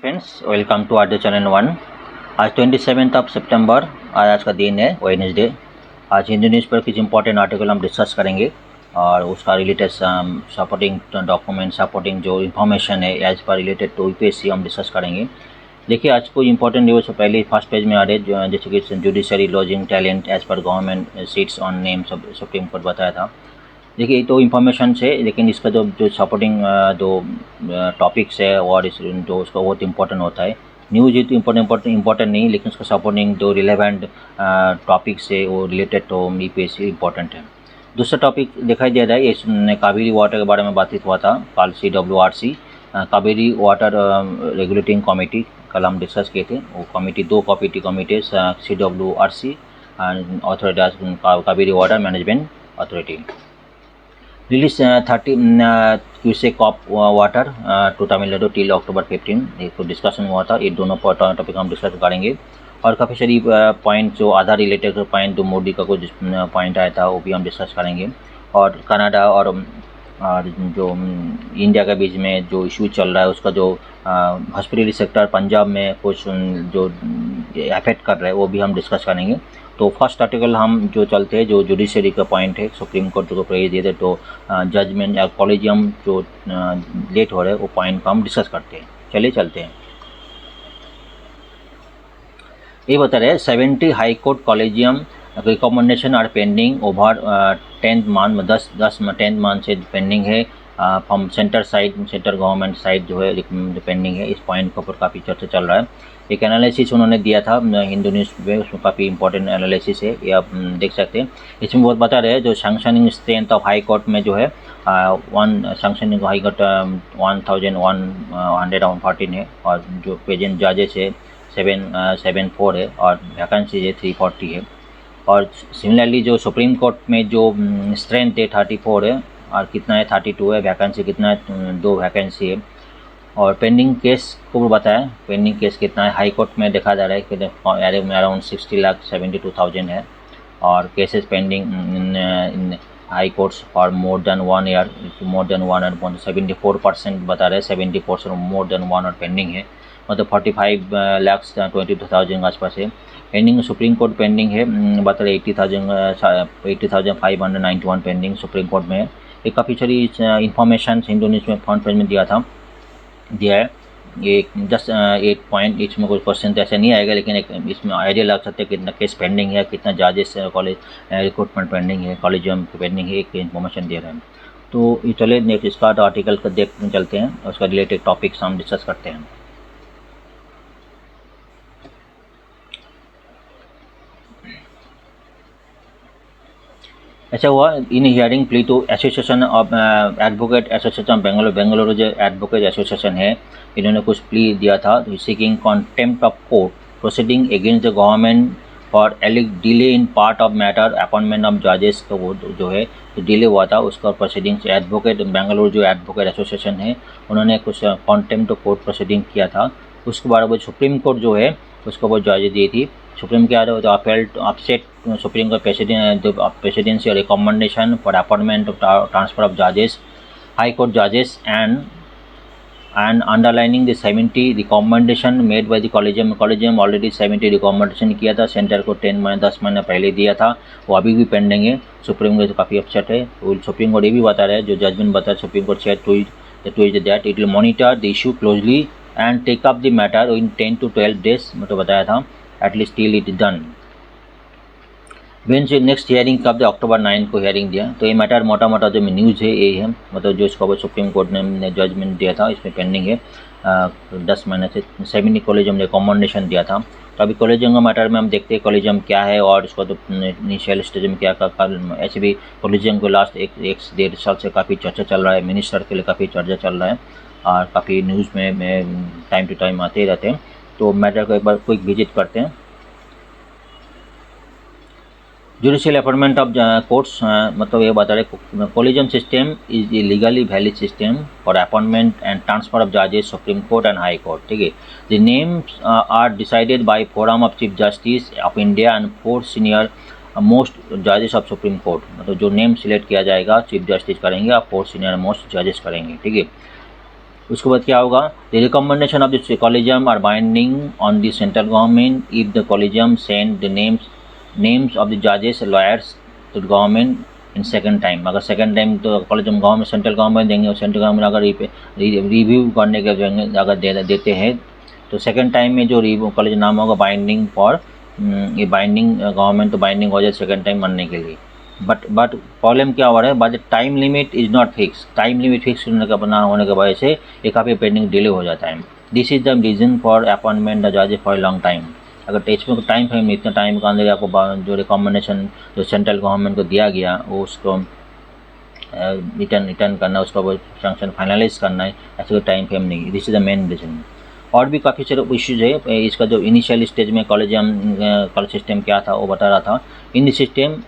Friends, welcome to our channel 1। आज 27 सितंबर आज का दिन है, वेडनेसडे। आज हिंदू न्यूज़ पर कुछ इंपॉर्टेंट आर्टिकल हम डिस्कस करेंगे और उसका रिलेटेड सपोर्टिंग डॉक्यूमेंट, सपोर्टिंग जो इन्फॉर्मेशन है एज पर रिलेटेड टू यूपीएससी हम डिस्कस करेंगे। देखिए, आज कोई इंपॉर्टेंट न्यूज़ से पहले फर्स्ट पेज में आ रहे जैसे कि जुडिशरी लॉजिंग टैलेंट एज पर government sits on name Supreme Court बताया था। देखिए, तो इन्फॉर्मेशन से, लेकिन इसका जो जो सपोर्टिंग जो टॉपिक्स है और इस जो उसका बहुत इंपॉर्टेंट होता है। न्यूज़ ही तो इम्पोर्टेंट नहीं, लेकिन उसका सपोर्टिंग जो रिलेवेंट टॉपिक्स है वो रिलेटेड तो यूपीएससी इम्पोर्टेंट है। दूसरा टॉपिक दिखाई दे रहा है, इसमें कावेरी वाटर के बारे में बातचीत हुआ था कल CWRC Kaveri water regulating committee कल हम डिस्कस किए थे। वो कमेटी दो committee CWRC authority Kaveri water management authority release 30 cusec of water to Tamil Nadu till October 15। एक डिस्कशन हुआ था, ये दोनों टॉपिक हम डिस्कस करेंगे। और काफ़ी सारी पॉइंट जो आधार रिलेटेड पॉइंट जो मोदी का कुछ पॉइंट आया था वो भी हम डिस्कस करेंगे। और कनाडा और जो इंडिया के बीच में जो इशू चल रहा है उसका जो हॉस्पिटल सेक्टर पंजाब में कुछ जो अफेक्ट कर रहा है वो भी हम डिस्कस करेंगे। तो फर्स्ट आर्टिकल हम जो चलते हैं, जो जुडिशरी का पॉइंट है, सुप्रीम कोर्ट को प्रेज दे दे तो जजमेंट या कॉलेजियम जो लेट हो रहा है वो पॉइंट को हम डिस्कस करते हैं। चलिए चलते हैं। ये बता रहे हैं 70 high court collegium recommendation are pending over 10th month 10th month से पेंडिंग है from centre side, centre government side जो है पेंडिंग है। इस पॉइंट के ऊपर काफ़ी चर्चा चल रहा है। एक एनालिसिस उन्होंने दिया था हिंदू न्यूज़ पे, उसमें काफ़ी इंपॉर्टेंट एनालिसिस है, ये आप देख सकते हैं। इसमें बहुत बता रहे हैं जो sanctioning strength of high court में जो है वन सैंक्शनिंग हाई कोर्ट 1114 है और जो प्रेजेंट जजेस है 774 है और वैकेंसी है 340 है। और सिमिलरली जो सुप्रीम कोर्ट में जो स्ट्रेंथ है 34 है और कितना है 32 है, वैकेंसी कितना है 2 वैकेंसी है। और पेंडिंग केस को बताया, पेंडिंग केस कितना है हाई कोर्ट में देखा जा रहा है कि अराउंड 60,72,000 है। और cases pending in high courts for more than 1 year, 74% बता रहे हैं, 70% मोर देन 1 ईयर पेंडिंग है, मतलब 45,22,000 के आसपास है। पेंडिंग सुप्रीम कोर्ट पेंडिंग है बता रहे 80,591 पेंडिंग सुप्रीम कोर्ट में है। एक काफ़ी सारी इन्फॉर्मेशन हिंदू न्यूज़ में फ्रंट पेज में दिया है। ये जस्ट 8 पॉइंट, इसमें कोई क्वेश्चन तो ऐसा नहीं आएगा, लेकिन एक इसमें आइडिया लग सकता है कितना केस पेंडिंग है, कितना जजेस कॉलेज रिक्रूटमेंट पेंडिंग है, कॉलेजियम पेंडिंग है, एक इन्फॉर्मेशन दे रहे हैं। तो ये चले नेक्स्ट इसका आर्टिकल को देखते चलते हैं, उसका रिलेटेड टॉपिक्स हम डिस्कस करते हैं। ऐसा हुआ in hearing plea to association of advocate association Bengaluru जो एडवोकेट एसोसिएशन है, इन्होंने कुछ प्ली दिया था seeking contempt of court proceeding against the government for एलिग delay in part of matter appointment of जजेस का वो जो है तो डिले हुआ था उसका प्रोसीडिंग्स। एडवोकेट बेंगलुरु जो एडवोकेट एसोसिएशन है उन्होंने कुछ कॉन्टेम्प्ट ऑफ कोर्ट प्रोसीडिंग किया था। उसके बाद वो सुप्रीम कोर्ट जो है उसको वो जज दी थी। सुप्रीम क्या है तो upset supreme court presidency recommendation for appointment of transfer of जजेस हाई कोर्ट जजेस and underlining the 70 recommendation made by the collegium already 70 recommendation किया था, सेंटर को 10 महीने पहले दिया था, वो अभी भी पेंडिंग है। सुप्रीम कोर्ट काफ़ी अपसेट है। सुप्रीम कोर्ट ये भी बता रहा है, जो जजमेंट बता है Supreme Court said to is that it will monitor the issue closely and take up the matter in 10 to 12 days, मतलब बताया था at least till it done. Bench next hearing कब दिया, अक्टूबर 9 को हियरिंग दिया। तो ये मैटर मोटा मोटा जो न्यूज़ है ये है, मतलब जो इसको सुप्रीम कोर्ट ने जजमेंट दिया था इसमें पेंडिंग है 10 महीने से। 70 कॉलेजियम ने रिकमेंडेशन दिया था। तो अभी कॉलेजियम का मैटर में हम देखते हैं कॉलेजियम क्या है और इसको तो इनिशियल स्टेज में क्या ऐसे भी कॉलेजियम को लास्ट एक 1.5 साल से काफ़ी चर्चा चल रहा है, मिनिस्टर के लिए काफ़ी चर्चा चल रहा है और काफ़ी न्यूज़ में टाइम टू टाइम आते ही रहते हैं। तो मैटर को एक बार क्विक विजिट करते हैं। जुडिशियल अपॉइंटमेंट ऑफ कोर्ट्स, मतलब ये बता रहे collegium system is a legally valid system for appointment and transfer of जजेस supreme court and high court. ठीक है, the names are decided by forum of chief justice of India and 4 senior most जजेस of supreme court, मतलब जो name select किया जाएगा chief justice करेंगे और 4 सीनियर मोस्ट जजेस करेंगे। ठीक है, उसके बाद क्या होगा, the recommendation of the collegium are binding on the central government if the collegium send the names of the जजेस lawyers to the government in second time. अगर सेकंड टाइम तो कॉलेजियम गवर्नमेंट सेंट्रल गवर्नमेंट देंगे, और central government अगर review करने के अगर देते हैं तो सेकंड टाइम में जो रिव्यू कॉलेज नाम होगा बाइंडिंग फॉर, ये बाइंडिंग गवर्नमेंट तो बाइंडिंग हो जाए सेकंड टाइम मानने के लिए। बट प्रॉब्लम क्या हो रहा है, but time limit is not fix. Time limit fix ना होने की वजह से ये काफ़ी पेंडिंग डिले हो जाता है। This is the reason for appointment the जज फॉर लॉन्ग टाइम। अगर इसमें को टाइम फ्रेम, इतना टाइम के अंदर आपको जो रिकमेंडेशन जो सेंट्रल गवर्नमेंट को दिया गया वो उसको रिटर्न करना, उसका सैंक्शन फाइनलाइज करना है, ऐसे कोई टाइम फ्रेम नहीं। This is the main reason. और भी काफ़ी सारे इश्यूज है। इसका जो इनिशियल स्टेज में कॉलेज सिस्टम क्या था वो बता रहा था। इन दिस सिस्टम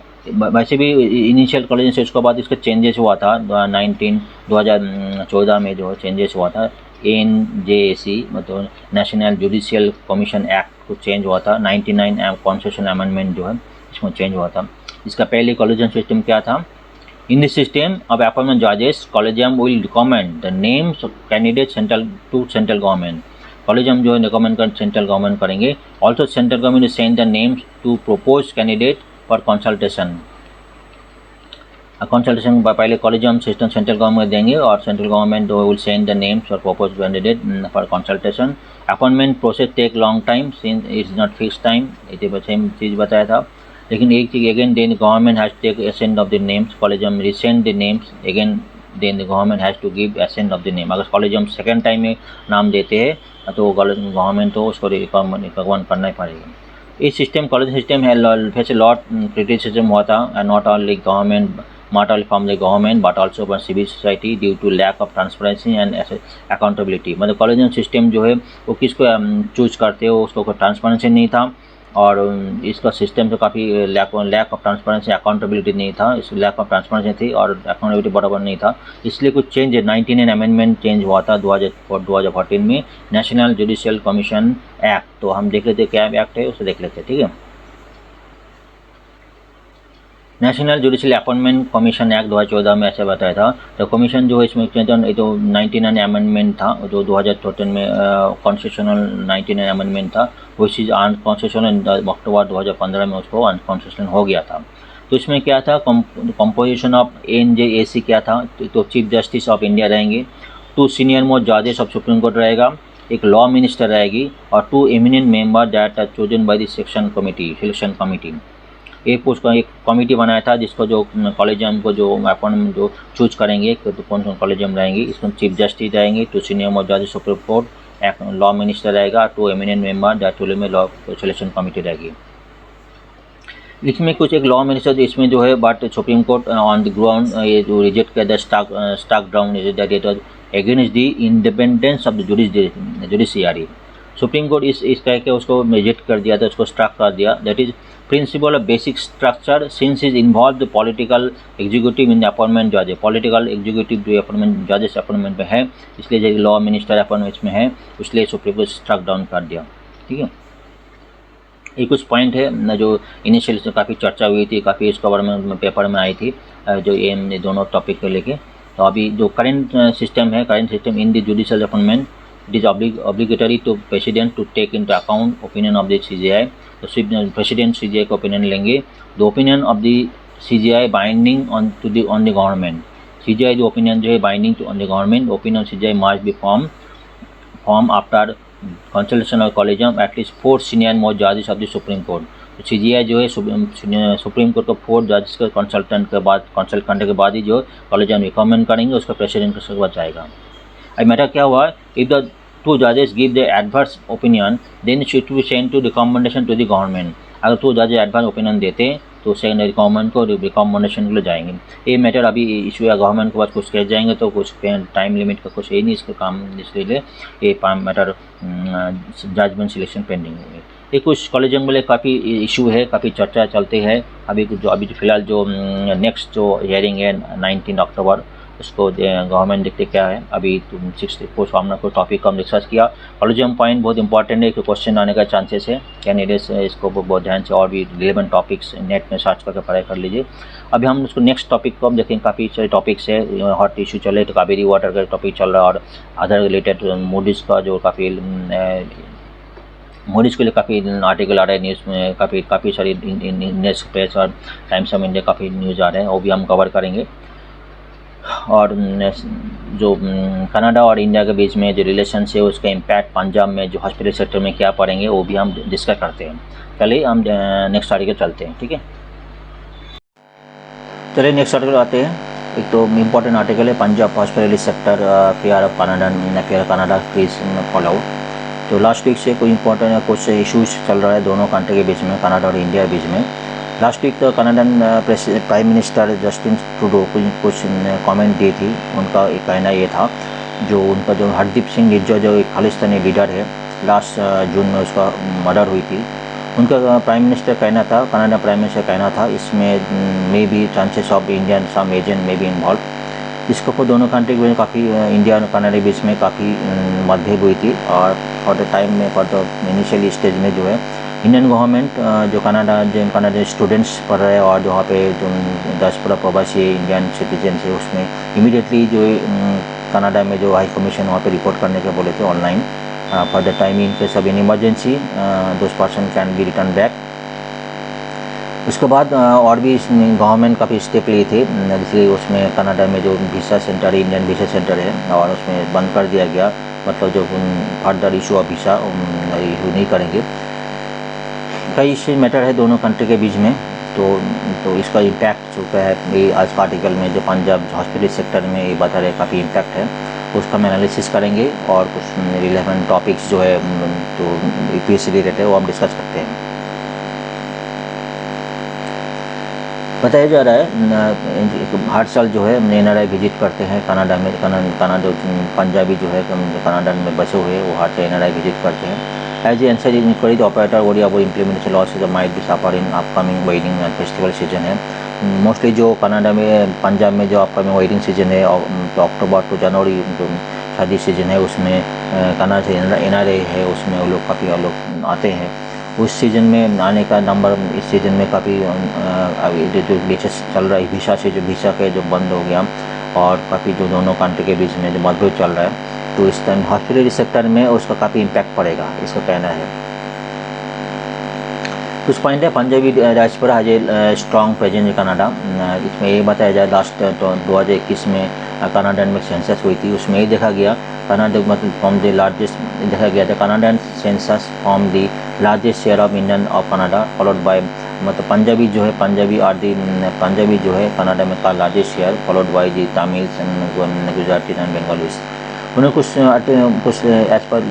वैसे भी इनिशियल कॉलेज से उसके बाद इसका चेंजेस हुआ था 2014 में जो चेंजेस हुआ था। NJAC मतलब नेशनल जुडिशियल कमीशन एक्ट को चेंज हुआ था। 99 कॉन्स्टिट्यूशन अमेंडमेंट जो है इसमें चेंज हुआ था। इसका पहले कॉलेजियम सिस्टम क्या था, in this system of appointment जजेस collegium will recommend the names of candidate central government. Collegium जो है रिकमेंड कर सेंट्रल गवर्नमेंट करेंगे। Also central government send the names to propose candidate for consultation. Consultation पहले collegium system central government देंगे और central government will send the names for propose candidate for consultation. Appointment process take long time since it's not fix time, ये same चीज़ बताया था। लेकिन एक चीज़ again then government has take assent of the names, collegium resend the names again then the government has to give assent of the name. अगर collegium second time में नाम देते हैं तो गवर्नमेंट तो उसको रिकमेंड करना ही पड़ेगा। इस सिस्टम कॉलेज सिस्टम है फेस ए लॉट क्रिटिसिज्म हुआ था, not only government not only from the government but also from civil society due to lack of transparency and accountability। मतलब कॉलेजियम सिस्टम जो है वो किसको चूज करते हो, उसको कोई ट्रांसपेरेंसी नहीं था और इसका सिस्टम तो काफ़ी लैक ऑफ ट्रांसपेरेंसी अकाउंटेबिलिटी नहीं था। इस लैक ऑफ ट्रांसपेरेंसी थी और अकाउंटेबिलिटी बराबर नहीं था, इसलिए कुछ चेंज 99 अमेंडमेंट चेंज हुआ था 2014 में नेशनल जुडिशियल कमीशन एक्ट। तो हम देख लेते क्या एक्ट है उसे देख लेते, ठीक है। National judicial appointment commission act 2014 में ऐसे बताया था। तो कमीशन जो है इसमें तो 99 अमेंडमेंट था जो 2014 में कॉन्स्टिट्यूशनल 99 अमेंडमेंट था, वो चीज़ अनकॉन्स्टिट्यूशनल अक्टूबर 2015 में उसको अनकॉन्स्टिट्यूशनल हो गया था। तो इसमें क्या था, कंपोजिशन ऑफ NJAC क्या था, तो चीफ जस्टिस ऑफ इंडिया रहेंगे, 2 सीनियर मोस्ट जजेस ऑफ सुप्रीम कोर्ट रहेगा, एक लॉ मिनिस्टर रहेगी और 2 eminent member that are chosen by the selection committee. एक उसका एक कमेटी बनाया था जिसको जो कॉलेजियम को जो अपॉइंटमेंट जो चूज करेंगे तो कौन कौन कॉलेजियम रहेंगे, इसमें चीफ जस्टिस रहेंगे, 2 सीनियर मोस्ट जजेस सुप्रीम कोर्ट, एक लॉ मिनिस्टर रहेगा, 2 एमिनेंट मेंबर दैट में लॉ सिलेक्शन कमेटी रहेगी। इसमें कुछ एक लॉ मिनिस्टर इसमें जो है but supreme court on the ground ये जो रिजेक्ट किया the stock down against the independence of the judiciary. Supreme court इस कह के उसको रिजेक्ट कर दिया था, उसको स्ट्राक कर दिया। That is principle of basic structure since is involve the political executive in the appointment जजेस। पॉलिटिकल एग्जीक्यूटिव जो अपॉइंटमेंट जजेस अपॉइंटमेंट में है, इसलिए जो लॉ मिनिस्टर अपॉइंटमेंट में है इसलिए सुप्रीम कोर्ट स्ट्राक डाउन कर दिया, ठीक है। ये कुछ पॉइंट है जो इनिशियल से काफ़ी चर्चा हुई थी, काफ़ी इसके बारे में पेपर में आई थी जो ये दोनों टॉपिक को लेके। तो अभी जो करेंट सिस्टम है, current system in the judicial appointment, it is obligatory to president to take into account opinion of the CJI। तो प्रेसिडेंट CJI का ओपिनियन लेंगे। The opinion of the CJI binding on the government. CJI जो opinion जो है binding on the government, opinion CJI must be form after consultation of collegium at least 4 senior most जजेस of the supreme court. तो CJI जो है Supreme court को 4 जजेस के कंसल्ट करने के बाद ही जो कॉलेजियम रिकमेंड करेंगे उसका प्रेसिडेंट का बच जाएगा। अब मैटर क्या हुआ, इफ द 2 जजेस give the adverse opinion then it should be send to recommendation to the government. अगर 2 जजेस एडवर्स ओपिनियन देते तो सेंड गवर्नमेंट को रिकमेंडेशन के लिए जाएंगे। ये मैटर अभी इशू है गवर्नमेंट के पास, कुछ कह जाएंगे तो कुछ टाइम लिमिट का कुछ है नहीं इसका काम, इसलिए ये मैटर जजमेंट सिलेक्शन पेंडिंग है। ये कुछ कॉलेजियम वाले काफ़ी इशू है, काफ़ी चर्चा चलते हैं। अभी जो फिलहाल जो नेक्स्ट जो हियरिंग है 19 अक्टूबर उसको गवर्नमेंट देखते क्या है। अभी तुम 6 को सामने को टॉपिक को हम डिस्कस किया। कॉलोजियम पॉइंट बहुत इंपॉर्टेंट है, एक क्वेश्चन आने का चांसेस है, कैंडिडेट्स इसको बहुत ध्यान से और भी रिलेवेंट टॉपिक्स नेट में सर्च करके पढ़ाई कर लीजिए। अभी हम उसको नेक्स्ट टॉपिक को हम देखेंगे, काफ़ी सारे टॉपिक्स है, हॉट इशू चले तो कावेरी वाटर का टॉपिक चल रहा है, और अदर रिलेटेड मूडीज़ का जो काफ़ी मूडीज़ के लिए काफ़ी आर्टिकल आ रहे हैं न्यूज़ में, काफ़ी सारी इंडियन एक्सप्रेस और टाइम्स ऑफ इंडिया काफ़ी न्यूज़ आ रहे हैं, वो भी हम कवर करेंगे। और जो कनाडा और इंडिया के बीच में जो रिलेशन है उसका इम्पैक्ट पंजाब में जो हॉस्पिटल सेक्टर में क्या पढ़ेंगे वो भी हम डिस्कस करते हैं। चलिए हम नेक्स्ट आर्टिकल चलते हैं, ठीक है। चलिए नेक्स्ट आर्टिकल आते हैं। एक तो इम्पोर्टेंट आर्टिकल है, Punjab hospital sector fair of Canada please follow. तो लास्ट वीक से कोई इंपॉर्टेंट कुछ इश्यूज चल रहा है दोनों कंट्री के बीच में, कनाडा और इंडिया के बीच में। Last week Canadian prime minister Justin Trudeau कुछ कमेंट दी थी। उनका एक कहना ये था, जो उनका जो हरदीप सिंह निज्जर जो एक खालिस्तानी लीडर है, लास्ट जून में उसका मर्डर हुई थी। उनका प्राइम मिनिस्टर कहना था, कनाडा प्राइम मिनिस्टर कहना था, इसमें may be chances of Indian some agent may be involve. इसको को दोनों कंट्री में काफ़ी इंडिया और कनाडा के बीच में काफ़ी मतभेद हुई थी। और फॉर द टाइम में फॉर द इनिशियली स्टेज में जो है इंडियन गवर्नमेंट जो कनाडा स्टूडेंट्स पढ़ रहे हैं और जो वहाँ पे जो 10 प्रवासी इंडियन सिटीजन है उसमें इमीडिएटली जो कनाडा में जो हाई कमीशन वहाँ पे रिपोर्ट करने के बोले थे online. For the time in case of an emergency those person can be return back. उसके बाद और भी गवर्नमेंट काफ़ी स्टेप लिए थे, जैसे उसमें कनाडा में जो वीसा सेंटर है, इंडियन वीसा सेंटर है, और उसमें बंद कर दिया गया, मतलब जो further issue of visa issue नहीं करेंगे। कई इश्यू मैटर है दोनों कंट्री के बीच में। तो इसका इम्पैक्ट जो है ये आज का आर्टिकल में जो पंजाब हॉस्पिटल सेक्टर में ये बता रहे काफ़ी इम्पैक्ट है, उसका हम एनालिसिस करेंगे और कुछ रिलेवेंट टॉपिक्स जो है तो यूपीएससी रिलेटेड है वो हम डिस्कस करते हैं। बताया जा रहा है हर साल जो है एनआरआई विजिट करते हैं कनाडा में। कनाडा पंजाबी जो है कनाडा में बसे हुए वो हर साल एनआरआई विजिट करते हैं। As the answer is inquiry, the operator worry about implementation losses might be suffer in upcoming wedding and festival season है। मोस्टली जो कनाडा में पंजाब में जो अपकमिंग वेडिंग सीजन है तो अक्टूबर टू जनवरी जो शादी सीजन है उसमें कनाडा से एनआरआई है उसमें वो लोग काफ़ी लोग आते हैं। उस सीज़न में आने का नंबर इस सीज़न में काफ़ी अभी जो बीचेस चल रहा है वीसा से जो वीसा के जो बंद हो गया और काफ़ी जो दोनों कंट्री के बीच में जो मतभेद चल रहा है तो इस टाइम हॉस्पिटल सेक्टर में उसका काफ़ी इम्पैक्ट पड़ेगा, इसका कहना है। कुछ पॉइंट है, Punjabi diaspora has a strong presence in Canada. इसमें ये बताया जाए लास्ट 2021 में कनाडन में सेंसस हुई थी, उसमें ये देखा गया कनाडा मतलब फ्रॉम द लार्जेस्ट देखा गया था Canadian census from the largest share of Indian of Canada followed by मतलब पंजाबी जो है पंजाबी जो है कनाडा में का largest share followed by the Tamil Gujarati and Bengalis. उन्हें कुछ एज पर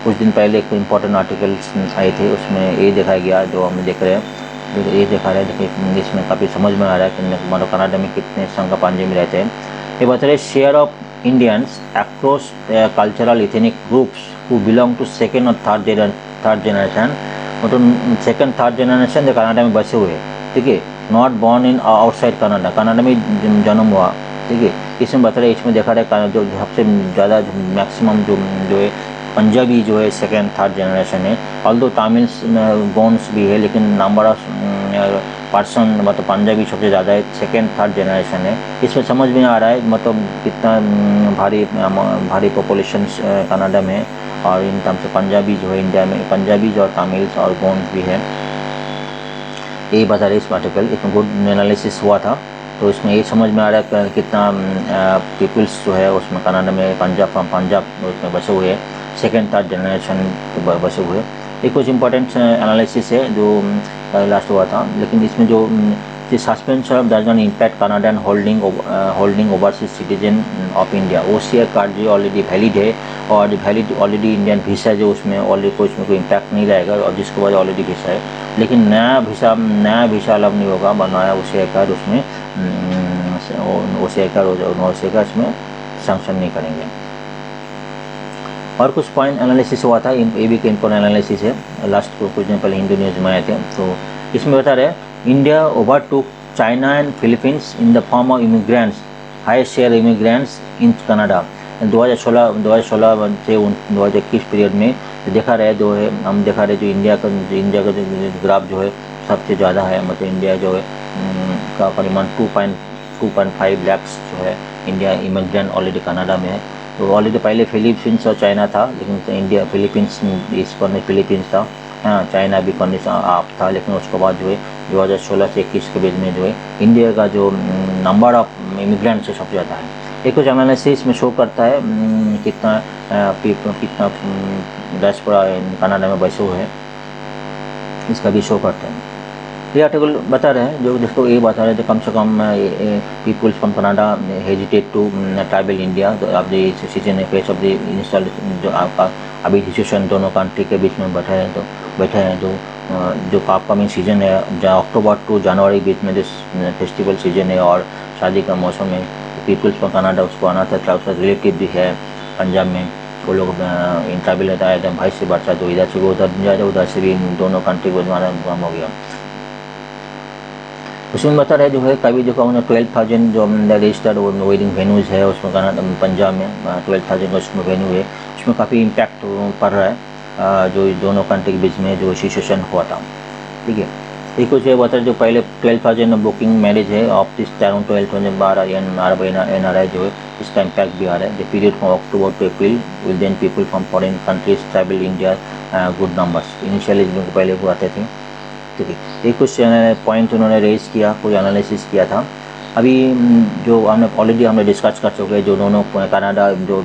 कुछ दिन पहले एक इम्पोर्टेंट आर्टिकल्स आए थे, उसमें ये देखा गया जो हम देख रहे हैं, ये देखा रहे हैं इसमें काफ़ी समझ में आ रहा है कि मतलब कनाडा में कितने संघ पंजाबी रहते हैं। ये बता रहे share of Indians across cultural ethnic groups who belong to second और थर्ड जनरेशन, मतलब सेकेंड थर्ड जनरेशन जो कनाडा में बसे हुए, ठीक है, not born in outside Canada में जन्म हुआ, ठीक है। इसमें बता रहे इसमें देखा रहा है जो सबसे ज़्यादा मैक्सिमम जो है पंजाबी जो है सेकेंड थर्ड जनरेशन है। ऑल्दो तमिल्स बोन्स भी है लेकिन नंबर ऑफ पर्सन मतलब पंजाबी सबसे ज़्यादा है, सेकेंड थर्ड जनरेशन है। इसमें समझ में आ रहा है मतलब कितना भारी पॉपुलेशन कनाडा में, और इन टर्म्स से पंजाबी जो है इंडिया में पंजाबी और तमिल्स और बोन्स भी है, यही बता रहे इस आर्टिकल। इसमें गुड एनालिसिस हुआ था तो इसमें ये समझ में आ रहा है कितना पीपल्स जो है उसमें कनाडा में पंजाब उसमें बसे हुए हैं, सेकेंड थर्ड जनरेशन बसे हुए। ये कुछ इंपॉर्टेंट एनालिसिस है जो लास्ट हुआ था, लेकिन इसमें जो suspension of does not impact Canadian holding overseas citizen of India, OCI card जो ऑलरेडी वैलिड है और वैलिड ऑलरेडी इंडियन वीसा जो उसमें ऑलरेडी कोई इम्पैक्ट नहीं रहेगा और जिसके बाद ऑलरेडी वीसा है, लेकिन नया वीसा अलग नहीं होगा, नया OCI कार्ड उसमें OCI कार्ड इसमें सैंक्शन नहीं करेंगे। और कुछ पॉइंट एनालिसिस हुआ था, ये भी इम्पोर्टेंट एनालिसिस है, लास्ट कुछ दिन पहले हिंदू न्यूज़ में आए थे। तो इसमें बता रहे India overtook China and Philippines in the form of immigrants highest share immigrants in Canada. 2016 से 2021 पीरियड में देखा रहे जो है, हम देखा रहे जो इंडिया का जो ग्राफ जो है सबसे ज़्यादा है, मतलब इंडिया जो है का परिमाण 2.5 लाख जो है इंडिया इमिग्रेंट ऑलरेडी कनाडा में है। तो ऑलरेडी पहले फिलीपींस और चाइना था, लेकिन तो इंडिया फिलीपींस इस पर नहीं, फिलीपींस था, हाँ चाइना भी कंडीशन आप था, लेकिन उसके बाद जो है 2016 से 21 के बीच में जो है इंडिया का जो नंबर ऑफ इमिग्रेंट्स है सबसे ज़्यादा है। एक कुछ एनालिसिस में शो करता है कितना डायस्पोरा कनाडा में बसे हुए हैं, इसका भी शो करता है। ये आर्टिकल बता रहे हैं जो जिसको ये बता रहे हैं कम से कम peoples from Canada hesitate to travel India. अब the season face of the install जो आपका अभी सिचुएशन दोनों कंट्री के बीच में बैठे हैं तो जो अपकमिंग सीजन है जहाँ अक्टूबर टू जनवरी बीच में जो फेस्टिवल सीजन है और शादी का मौसम है, पीपल्स फ्रॉम कनाडा उसको आना था, उसका रिलेटिव भी है पंजाब में, वो लोग इन ट्राइबल रहता है एकदम भाई से बढ़ता, तो इधर से भी उधर जाए, उधर से भी दोनों कंट्री को हमारा काम हो गया। उसमें बता रहे जो है कभी देखा उन्हें 12,000 जो रजिस्टर्ड वेडिंग वेन्यूज़ है उसमें कनाडा पंजाब में 12,000 उसमें वेन्यू है, उसमें काफ़ी इम्पैक्ट पड़ रहा है जो दोनों कंट्री के बीच में जो सिचुएशन हुआ था। ठीक है, एक कुछ ये बता रहे जो पहले 12,000 बुकिंग मैरिज है ऑफ दिस टाइम 12,000 NRI जो है इसका इम्पैक्ट भी आ रहा है। The period from October to April will then people from foreign countries travel India good numbers, initially जिनको पहले को आते थे। ठीक है, एक कुछ पॉइंट उन्होंने रेज किया, कोई एनालिसिस किया था। अभी जो हमने डिस्कस कर चुके हैं जो दोनों कनाडा जो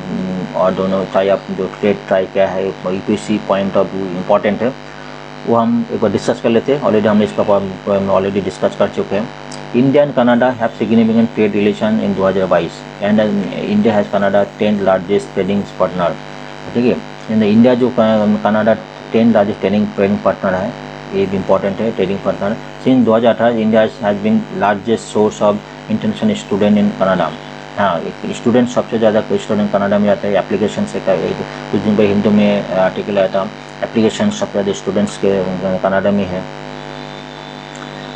और दोनों ट्राई आप जो ट्रेड ट्राई क्या है EPC point of view important है, वो हम एक बार डिस्कस कर लेते हैं। ऑलरेडी हमने इसका ऑलरेडी डिस्कस कर चुके हैं। India and Canada have significant trade relation in 2022 and India has Canada 10 largest trading partner. ठीक है, इन इंडिया जो कनाडा 10 लार्जेस्ट ट्रेडिंग पार्टनर है, ये भी इम्पॉर्टेंट है trading partner. Since 2018 India has been largest source of international student in Canada. हाँ, student सबसे ज़्यादा स्टूडेंट कनाडा में आता है। एप्लीकेशन से कुछ दिन पहले हिंदू में आर्टिकल आया था, एप्लीकेशन सबसे ज़्यादा स्टूडेंट्स के कनाडा में है।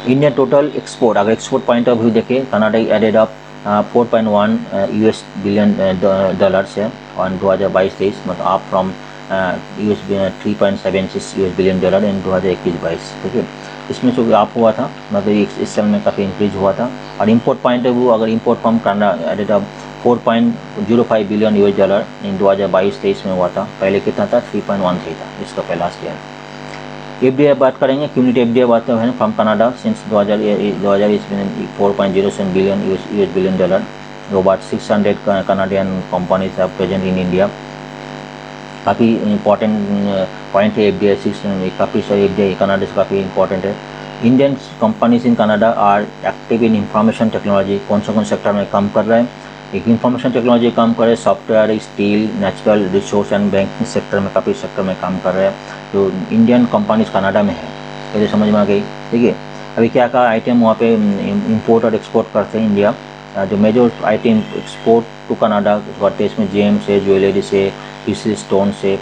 इंडिया टोटल एक्सपोर्ट, अगर एक्सपोर्ट पॉइंट ऑफ व्यू देखें, Canada added up 4.1 US billion dollars है और 2022-23 मतलब आप from $3.76 US billion dollar in 2021-22। ठीक है, इसमें जो आप हुआ था मतलब इस साल में काफ़ी इंक्रीज हुआ था। और इंपोर्ट पॉइंट ऑफ व्यू अगर import from Canada added up 4.05 billion US dollar in 2022-23 में हुआ था, पहले कितना था 3.13 था इसका पहला ईयर। FDI बात करेंगे, क्यूमुलेटिव FDI बात है फ्रॉम कनाडा सिंस 2000 इसमें 4.07 billion US billion dollar. About 600 Canadian companies are present in India. काफ़ी इंपॉर्टेंट पॉइंट है FDI 6, काफ़ी सारी FDI कनाडा से काफ़ी इंपॉर्टेंट है। Indian companies in Canada are active in information technology. कौन सेक्टर में काम कर रहे हैं? एक इंफॉर्मेशन टेक्नोलॉजी काम कर रहे हैं, software, steel, natural resource and banking sector में काफ़ी सेक्टर में काम कर रहे हैं जो इंडियन कंपनीज कनाडा में है। ये समझ में आ गई। ठीक है, अभी क्या क्या आइटम वहाँ पे इंपोर्ट और एक्सपोर्ट करते हैं इंडिया, जो major item export to Canada करते हैं, इसमें जेम्स है, ज्वेलरी से, पीसी स्टोन से,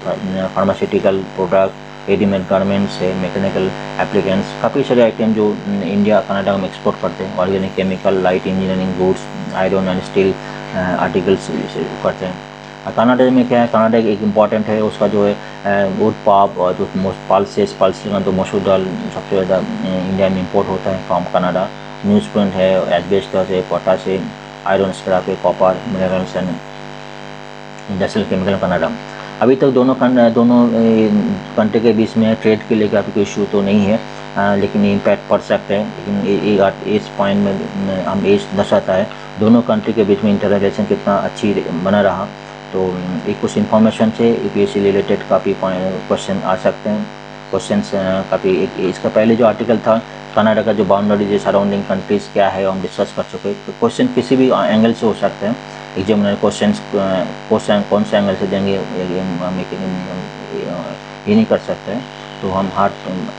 फार्मास्यूटिकल प्रोडक्ट, रेडीमेड गारमेंट्स है, मैकेनिकल एप्लीकेंट्स, काफ़ी सारे आइटम जो इंडिया कनाडा में एक्सपोर्ट करते हैं। Organic chemical, light engineering goods, iron and steel articles करते हैं। कनाडा में क्या है, कनाडा एक इम्पॉर्टेंट है उसका जो है वुड पाप और जो पल्सेस का तो मसूर दाल सबसे ज़्यादा इंडिया में इंपोर्ट होता है फ्रॉम कनाडा। न्यूज़ प्रिंट है, एस्बेस्टस है, पोटाश है, आयरन स्क्रैप है, copper, minerals and industrial chemical Canada. अभी तक दोनों कंट्री के बीच में ट्रेड के लिए काफ़ी कोई इशू तो नहीं है, लेकिन इम्पैक्ट पड़ सकते हैं। लेकिन इस पॉइंट में हम ये दर्शाता है दोनों कंट्री के बीच में इंटर रिलेशन कितना अच्छी बना रहा। तो एक कुछ इन्फॉर्मेशन से UPSC रिलेटेड काफ़ी क्वेश्चन आ सकते हैं। क्वेश्चंस काफ़ी इसका पहले जो आर्टिकल था कनाडा का जो बाउंड्री सराउंडिंग कंट्रीज़ क्या है हम डिस्कस कर चुके। क्वेश्चन किसी भी एंगल से हो सकते हैं। एग्जामिनर क्वेश्चन कौन से एंगल से देंगे हम ये नहीं कर सकते हैं, तो हम हर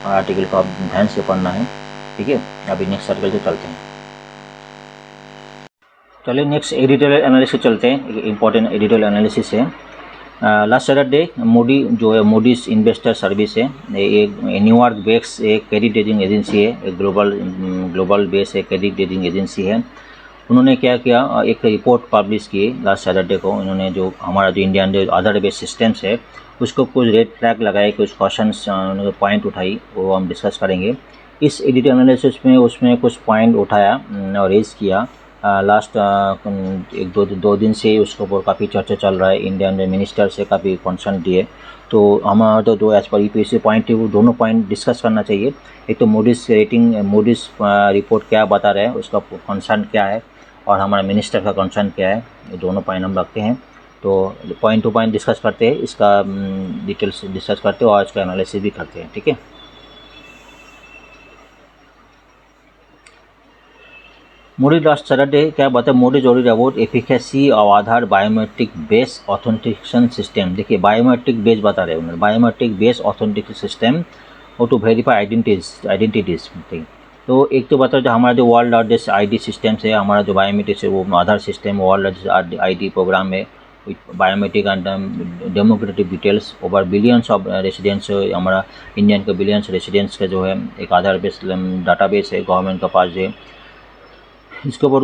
आर्टिकल को ध्यान से पढ़ना है। ठीक है, अभी नेक्स्ट आर्टिकल से चलते हैं। चलिए नेक्स्ट एडिटोरियल एनालिसिस चलते हैं। एक इम्पॉर्टेंट एडिटोरियल एनालिसिस है। लास्ट सैटरडे मोडी जो है मूडीज इन्वेस्टर सर्विस है, एक न्यूयॉर्क बेस्ड एक क्रेडिट रेटिंग एजेंसी है, एक ग्लोबल बेस्ड एक क्रेडिट रेटिंग एजेंसी है। उन्होंने क्या किया, एक रिपोर्ट पब्लिश की लास्ट सैटरडे को। उन्होंने जो हमारा जो इंडियन जो आधार बेस्ड सिस्टम्स है उसको कुछ रेड फ्लैग लगाए, कुछ क्वेश्चंस उन्होंने पॉइंट उठाई, वो हम डिस्कस करेंगे इस एडिट एनालिसिस में। उसमें कुछ पॉइंट उठाया और रेज किया। लास्ट एक दो दिन से उसके ऊपर काफ़ी चर्चा चल रहा है। इंडियन मिनिस्टर से काफ़ी कंसर्न दिए, तो हमारा तो जो एज पर यूपीएससी पॉइंट है वो दोनों पॉइंट डिस्कस करना चाहिए। एक तो मूडीज रेटिंग, मूडीज रिपोर्ट क्या बता रहा है, उसका कंसर्न क्या है, और हमारा मिनिस्टर का कंसर्न क्या है, ये दोनों पॉइंट हम रखते हैं। तो पॉइंट टू पॉइंट डिस्कस करते हैं, इसका डिटेल्स डिस्कस करते हैं और इसका एनालिसिस भी करते हैं, ठीक है। Modi last Saturday क्या बताया, मोदी जरूरी अबाउट एफिकेसी और आधार बायोमेट्रिक बेस ऑथेंटिकेशन सिस्टम। देखिए बायोमेट्रिक बेस बता रहे हैं उन्होंने, बायोमेट्रिक बेस ऑथेंटिकेशन सिस्टम और टू वेरीफाई आइडेंटिटीज ठीक। तो एक तो बता जो हमारा जो वर्ल्ड लार्जेस्ट आईडी सिस्टम है, हमारा जो बायोमेट्रिक्स है वो Aadhaar system world largest ID program है with biometric and democratic details over billions of residents. हमारा इंडियन के बिलियंस रेसिडेंट्स का जो है एक आधार बेस डाटाबेस है गवर्नमेंट के पास जो। इसके ऊपर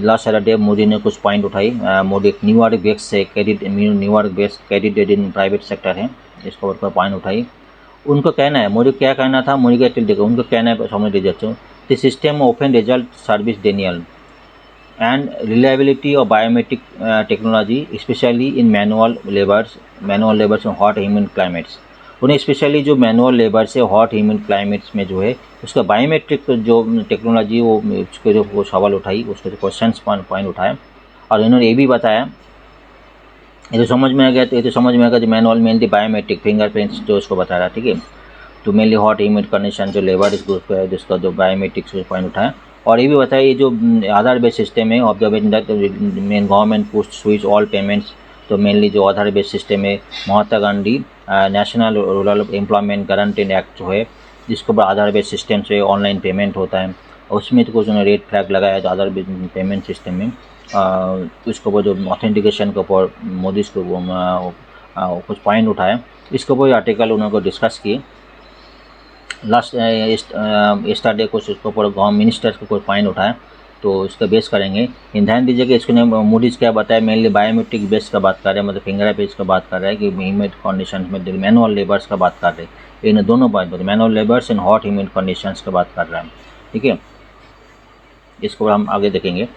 लास्ट सैटरडे मोदी ने कुछ पॉइंट उठाई। मोदी एक न्यूयॉर्क बेस से New York base candidate in private sector है, इसके ऊपर पॉइंट उठाई। उनको कहना है, मोदी क्या कहना था, मोदी का देखो उनको कहना है, समझ लीजिए तो the system open result service Daniel and reliability of biometric technology specially in manual labours in hot human climates. उन्हें स्पेशली जो मैनुअल लेबर से हॉट ह्यूमन क्लाइमेट्स में जो है उसका बायोमेट्रिक जो टेक्नोलॉजी वो उसके जो वो सवाल उठाई, उसके जो क्वेश्चन पॉइंट उठाया। और इन्होंने ये भी बताया, ये तो समझ में आ गया, तो ये तो समझ में आ गया जो मैनुअल मेनली बायोमेट्रिक फिंगरप्रिंट्स जो उसको बता रहा है, ठीक है। तो मेनली हॉट ह्यूमन कंडीशन जो लेबर इसको है जिसका जो बायोमेट्रिक्स पॉइंट उठाया। और ये भी बताया ये जो आधार बेस्ड सिस्टम है observation that main government push switch all payments. तो मेनली जो आधार बेस्ड सिस्टम है Mahatma Gandhi national rural employment guarantee act जो है जिसके ऊपर आधार बेस्ड सिस्टम से ऑनलाइन पेमेंट होता है, उसमें तो कुछ उन्होंने रेड फ्लैग लगाया जो आधार बेस्ड पेमेंट सिस्टम में उसके ऊपर जो ऑथेंटिकेशन के ऊपर मोदी को कुछ पॉइंट उठाया। इसके ऊपर आर्टिकल उन्होंने डिस्कस किए लास्ट यस्टरडे कुछ उसके ऊपर गवर्नमेंट मिनिस्टर्स को कोई पॉइंट उठाया, तो इसका बेस करेंगे। ध्यान दीजिए कि इसको मोडीज क्या बताया, मेनली बायोमेट्रिक बेस का बात कर रहे हैं, मतलब फिंगर बेस का बात कर रहा है कि ह्यूमन कंडीशन में मैनुअल लेबर्स का बात कर रहे हैं। इन दोनों बात manual labours in hot human conditions का बात कर रहा है, ठीक है। इसको हम आगे देखेंगे।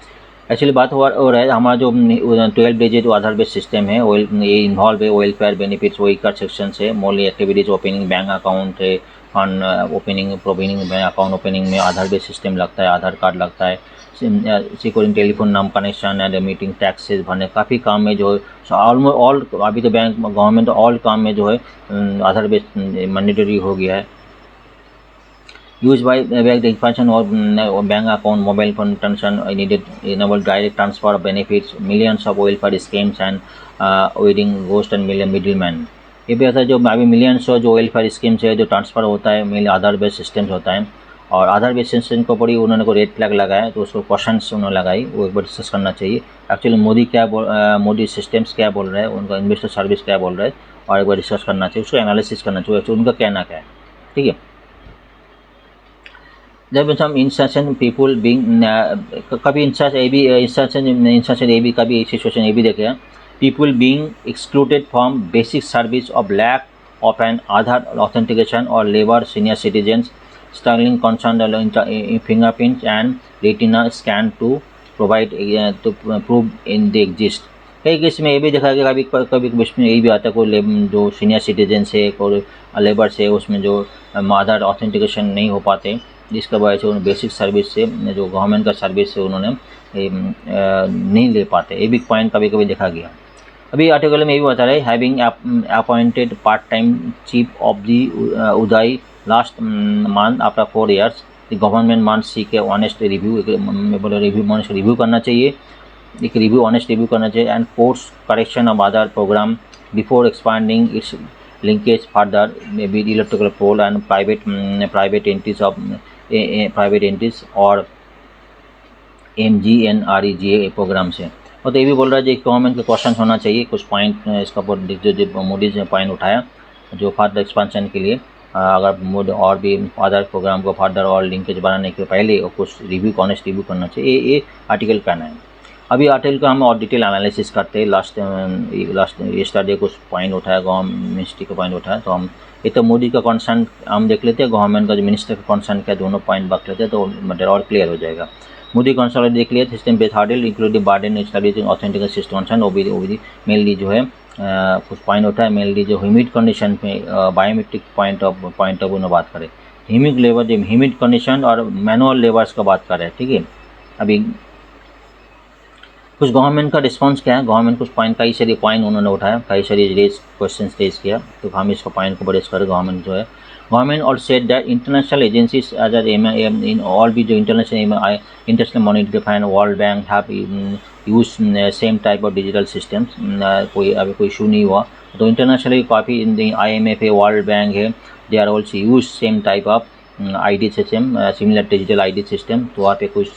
एक्चुअली बात हो रहा है हमारा जो 12 डिजिट आधार बेस्ड सिस्टम है ये इन्वॉल्व है वेलफेयर बेनिफिट्स वो इकर सेक्शन है, mainly activities opening bank account है, fund opening providing bank account opening में आधार बेस्ड सिस्टम लगता है, आधार कार्ड लगता है, सिक्योरिंग टेलीफोन नाम कनेक्शन एंड मीटिंग टैक्सेस भरने काफ़ी काम में जो है ऑलमोस्ट ऑल अभी तो बैंक गवर्नमेंट ऑल काम में जो है आधार बेस्ड मैंडेटरी हो गया है। Use by the expansion of bank account, mobile phone transaction needed enable direct transfer of benefits, millions of welfare schemes and wedding ghost and middleman। ये भी ऐसा जो अभी मिलियंस जो वेलफेयर स्कीम्स है जो ट्रांसफ़र होता है मेनली आधार बेस्ड सिस्टम्स होता है। और आधार बेस्ड सिस्टम को पड़ी उन्होंने को रेड फ्लैग लगाया, तो उसको क्वेश्चंस उन्होंने लगाई, वो एक बार डिस्कस करना चाहिए। एक्चुअली मोदी सिस्टम्स क्या बोल रहे हैं, उनका इन्वेस्टर सर्विस क्या बोल रहे हैं, और एक बार डिस्कस करना चाहिए, उसको एनालिसिस करना चाहिए एक्चुअली उनका कहना क्या है, ठीक है। जब सम इंस्टेंशन पीपुल बिंग कभी इंस्टेंशन ए भी कभी सिचुएशन ये भी देखे people being excluded from basic service of lack of an Aadhaar authentication और labour senior citizens struggling concern fingerprint and retina scan to provide to prove in the exist. कई केस में ये भी देखा गया कभी इसमें यही भी आता है कोई जो सीनियर सिटीजन है और लेबर से उसमें जो आधार ऑथेंटिकेशन नहीं हो पाते, जिसका वजह से उन्हें बेसिक सर्विस से जो गवर्नमेंट का सर्विस से उन्होंने नहीं ले पाते, ये भी पॉइंट कभी कभी देखा गया। अभी आर्टिकल में ये भी बता रहे having appointed part time chief of the Uday last month after 4 years the government month seek honest review review करना चाहिए, एक रिव्यू ऑनेस्ट रिव्यू करना चाहिए and course correction of Aadhaar programme before expanding it's linkage further maybe electrical poll and private entities of private entities और MGNREGA programme से। और तो ये भी बोल रहा है जो गवर्नमेंट के क्वेश्चन होना चाहिए, कुछ पॉइंट इसका जो मोदी ने पॉइंट उठाया जो फर्दर एक्सपेंशन के लिए। अगर मोड और भी अदर प्रोग्राम को फर्दर और लिंकेज बनाने के पहले कुछ रिव्यू ऑनेस्ट रिव्यू करना चाहिए, ये आर्टिकल कहना है। अभी आर्टिकल का हम और डिटेल एनालिसिस करते हैं। लास्ट यस्टरडे कुछ पॉइंट उठाया, गवर्नमेंट मिनिस्ट्री का पॉइंट उठाया, तो हम ये तो मोदी का कंसर्न हम देख लेते हैं, गवर्नमेंट का जो मिनिस्टर का कंसर्न क्या, दोनों पॉइंट बात लेते हैं तो मतलब और क्लियर हो जाएगा। मोदी कंसर्न देख लिया, system based hurdle including burden establishing authentic system concern OBD mainly जो है कुछ पॉइंट होता है, मेनली जो ह्यूमिड कंडीशन में बायोमेट्रिक पॉइंट ऑफ व्यू बात करें, ह्यूमिड लेबर जो ह्यूमिड कंडीशन और मैनुअल लेबर्स का बात करें, ठीक है। अभी कुछ गवर्नमेंट का रिस्पांस क्या है, गवर्नमेंट कुछ पॉइंट कई सारे पॉइंट उन्होंने उठाया, कई सारी रेज क्वेश्चन रेज किया, तो हम इसको पॉइंट को बरेस करें। गवर्नमेंट जो है गवर्नमेंट और said that international agencies as in all भी जो International Monetary Fund World Bank have use same type of digital systems, कोई अभी कोई इशू नहीं हुआ। तो इंटरनेशनली काफ़ी IMF है, वर्ल्ड बैंक है, they are also use same type of ID system, similar digital ID system. तो वहाँ पे कुछ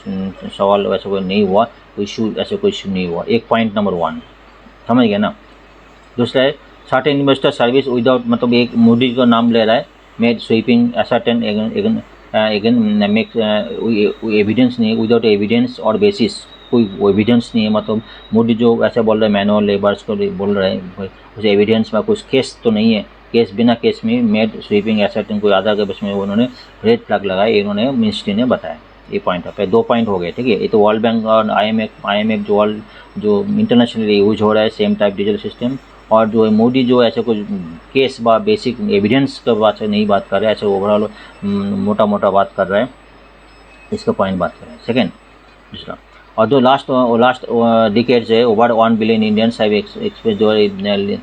सवाल वैसा कोई नहीं हुआ, कोई इशू ऐसे कोई इशू नहीं हुआ। एक पॉइंट नंबर 1 समझ गया ना। दूसरा है सर्टेन इन्वेस्टर सर्विस विदाउट, मतलब एक मोदी का नाम ले रहा है, made sweeping ascertain again make evidence नहीं है, विदाउट एविडेंस और बेसिस, कोई एविडेंस नहीं है, मतलब मोदी जो ऐसे बोल रहे हैं मैनुअल लेबर्स को बोल रहे हैं, कुछ एविडेंस में कुछ केस तो नहीं है, केस बिना केस में मेड स्वीपिंग असर्टेन कोई आधार के बस में उन्होंने रेड फ्लैग लगाया, इन्होंने मिनिस्ट्री ने बताया। ये पॉइंट पे 2 पॉइंट हो गए, ठीक है। ये तो वर्ल्ड बैंक और IMF जो इंटरनेशनली यूज हो रहा है सेम टाइप डिजिटल सिस्टम, और जो मोदी जो ऐसे कुछ केस बा बेसिक एविडेंस का बात से नहीं बात कर रहा है, ऐसे ओवरऑल मोटा मोटा बात कर रहा है, इसका पॉइंट बात कर रहे हैं। सेकेंड दूसरा, और जो लास्ट डिकेड्स है over 1 billion Indians have express जो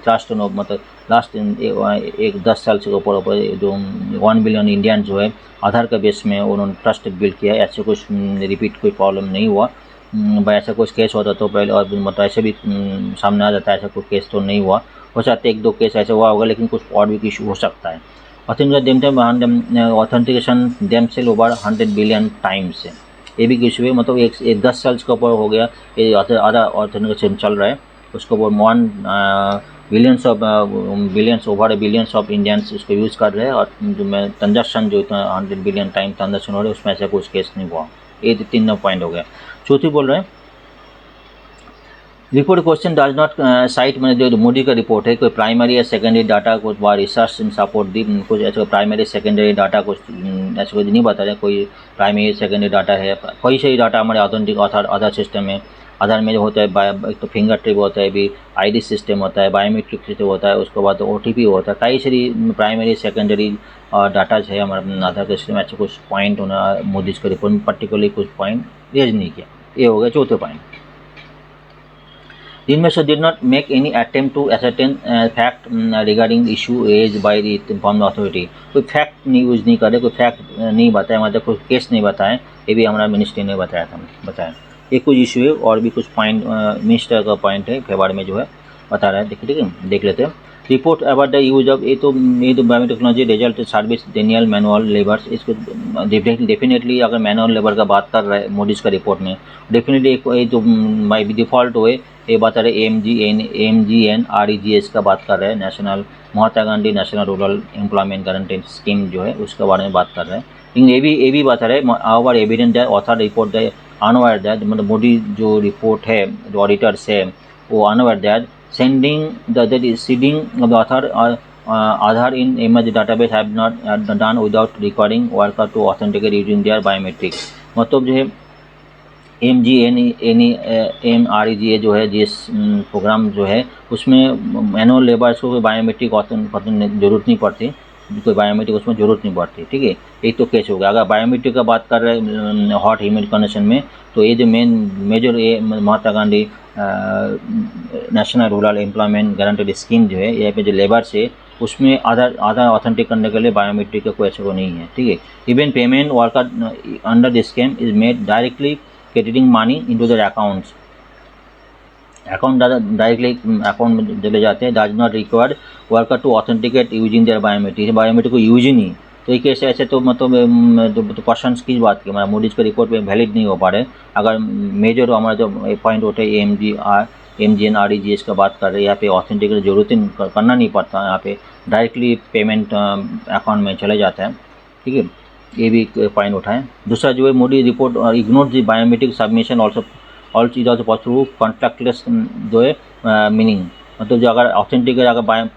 ट्रस्ट, मतलब लास्ट एक 10 साल से ऊपर जो 1 बिलियन इंडियन जो है आधार का बेस में उन्होंने ट्रस्ट बिल्ड किया है। ऐसे कुछ रिपीट कोई प्रॉब्लम नहीं हुआ, ऐसा कुछ केस होता तो पहले और मतलब ऐसे भी सामने आ जाता है, ऐसा कोई केस तो नहीं हुआ। हो सकता है 1-2 केस ऐसे हुआ होगा, लेकिन कुछ और भी इशू हो सकता है। ऑथेंटिकेशन डेम सेल ओवर 100 बिलियन टाइम्स है, ये भी इशू है, मतलब एक 10 साल के ऊपर हो गया ये आधा ऑथेंटिकेशन चल रहा है, उसको वो 1 billions over billions of Indians इसको यूज़ कर रहे हैं, और जो मैं ट्रांजेक्शन जो इतना 100 बिलियन टाइम ट्रांजेक्शन हो रहे हैं उसमें ऐसा कुछ केस नहीं हुआ। ये 3 पॉइंट हो गया। चौथी बोल रहे हैं report question does not site, मैंने जो मोदी का रिपोर्ट है कोई प्राइमरी या सेकेंडरी डाटा कुछ बार रिसर्च इन सपोर्ट दी, कुछ ऐसे प्राइमरी सेकेंडरी डाटा कुछ ऐसे कुछ नहीं बता रहे, कोई प्राइमरी सेकेंडरी डाटा है, कोई सही डाटा हमारे ऑथेंटिक आधार सिस्टम में, आधार में जो होता है एक तो फिंगर ट्रिप होता है, भी ID सिस्टम होता है, बायोमेट्रिक सिस्टम होता है, उसके बाद OTP होता है, कई सारी प्राइमरी सेकेंडरी डाटाज है हमारे आधार के सिस्टम में। ऐसे कुछ पॉइंट होना मोदी के रिपोर्ट में पर्टिकुलरली कुछ पॉइंट रेज नहीं किया, ये हो गया चौथे point. The investor did not make any attempt to ascertain fact regarding issue raised by the informed authority। कोई फैक्ट नहीं यूज नहीं करे, कोई फैक्ट नहीं बताया, मतलब कोई केस नहीं बताए, ये भी हमारा मिनिस्ट्री ने बताया। ये कुछ इशू है और भी कुछ पॉइंट मिनिस्टर का पॉइंट है फेबर में जो है बता रहा है, देखिए ठीक है, देख लेते हैं। Report about the use of, ये तो biotechnology result service Daniel manual labours, इसको डेफिनेटली अगर मैनुअल लेबर का बात कर रहा है मोदी का रिपोर्ट में, डेफिनेटली जो बाई डिफ़ॉल्ट हुए ये बता रहे AMGN REGS का बात कर रहे हैं, national Mahatma Gandhi national rural employment guarantee scheme जो है उसके बारे में बात कर रहे हैं। लेकिन ये भी बता रहे हैं आवर एविडेंस है author report that unaware that, मतलब मोदी जो रिपोर्ट है जो ऑडिटर्स है वो unaware that sending the seeding of the author Aadhaar in image database have not done without requiring worker to authenticate using their biometrics। मतलब जो है MGNREGA जो है जिस प्रोग्राम जो है उसमें मैनुअल लेबर्स को बायोमेट्रिक जरूरत नहीं पड़ती, कोई बायोमेट्रिक उसमें जरूरत नहीं पड़ती, ठीक है। एक तो केस होगा। अगर बायोमेट्रिक का बात कर रहे हैं हॉट ह्यूमिड कंडीशन में, तो ये जो major Mahatma Gandhi national rural employment guarantee scheme जो है, यहाँ पे जो लेबर्स है उसमें आधार ऑथेंटिक करने के लिए बायोमेट्रिक का कोई ऐसा वो नहीं है, ठीक है। Even payment worker under this scheme is made directly crediting money into their account directly account में चले जाते हैं, does not required worker to authenticate using their biometric को यूज ही नहीं। तो एक ऐसे तो मतलब तो क्वेश्चन की बात की हमारा मोदी के रिपोर्ट में वैलिड नहीं हो पा रहे। अगर मेजर हमारा जो पॉइंट होता है AMGN REGS का बात कर रहे हैं, यहाँ पे ऑथेंटिकेट जरूरत करना नहीं पड़ता, यहाँ पे डायरेक्टली पेमेंट अकाउंट में चले जाता है, ठीक है। ये भी पॉइंट उठाएं। दूसरा जो है मोदी रिपोर्ट और ignore the biometric submission also is also possible contactless जो है मीनिंग, मतलब जो अगर ऑथेंटिक अगर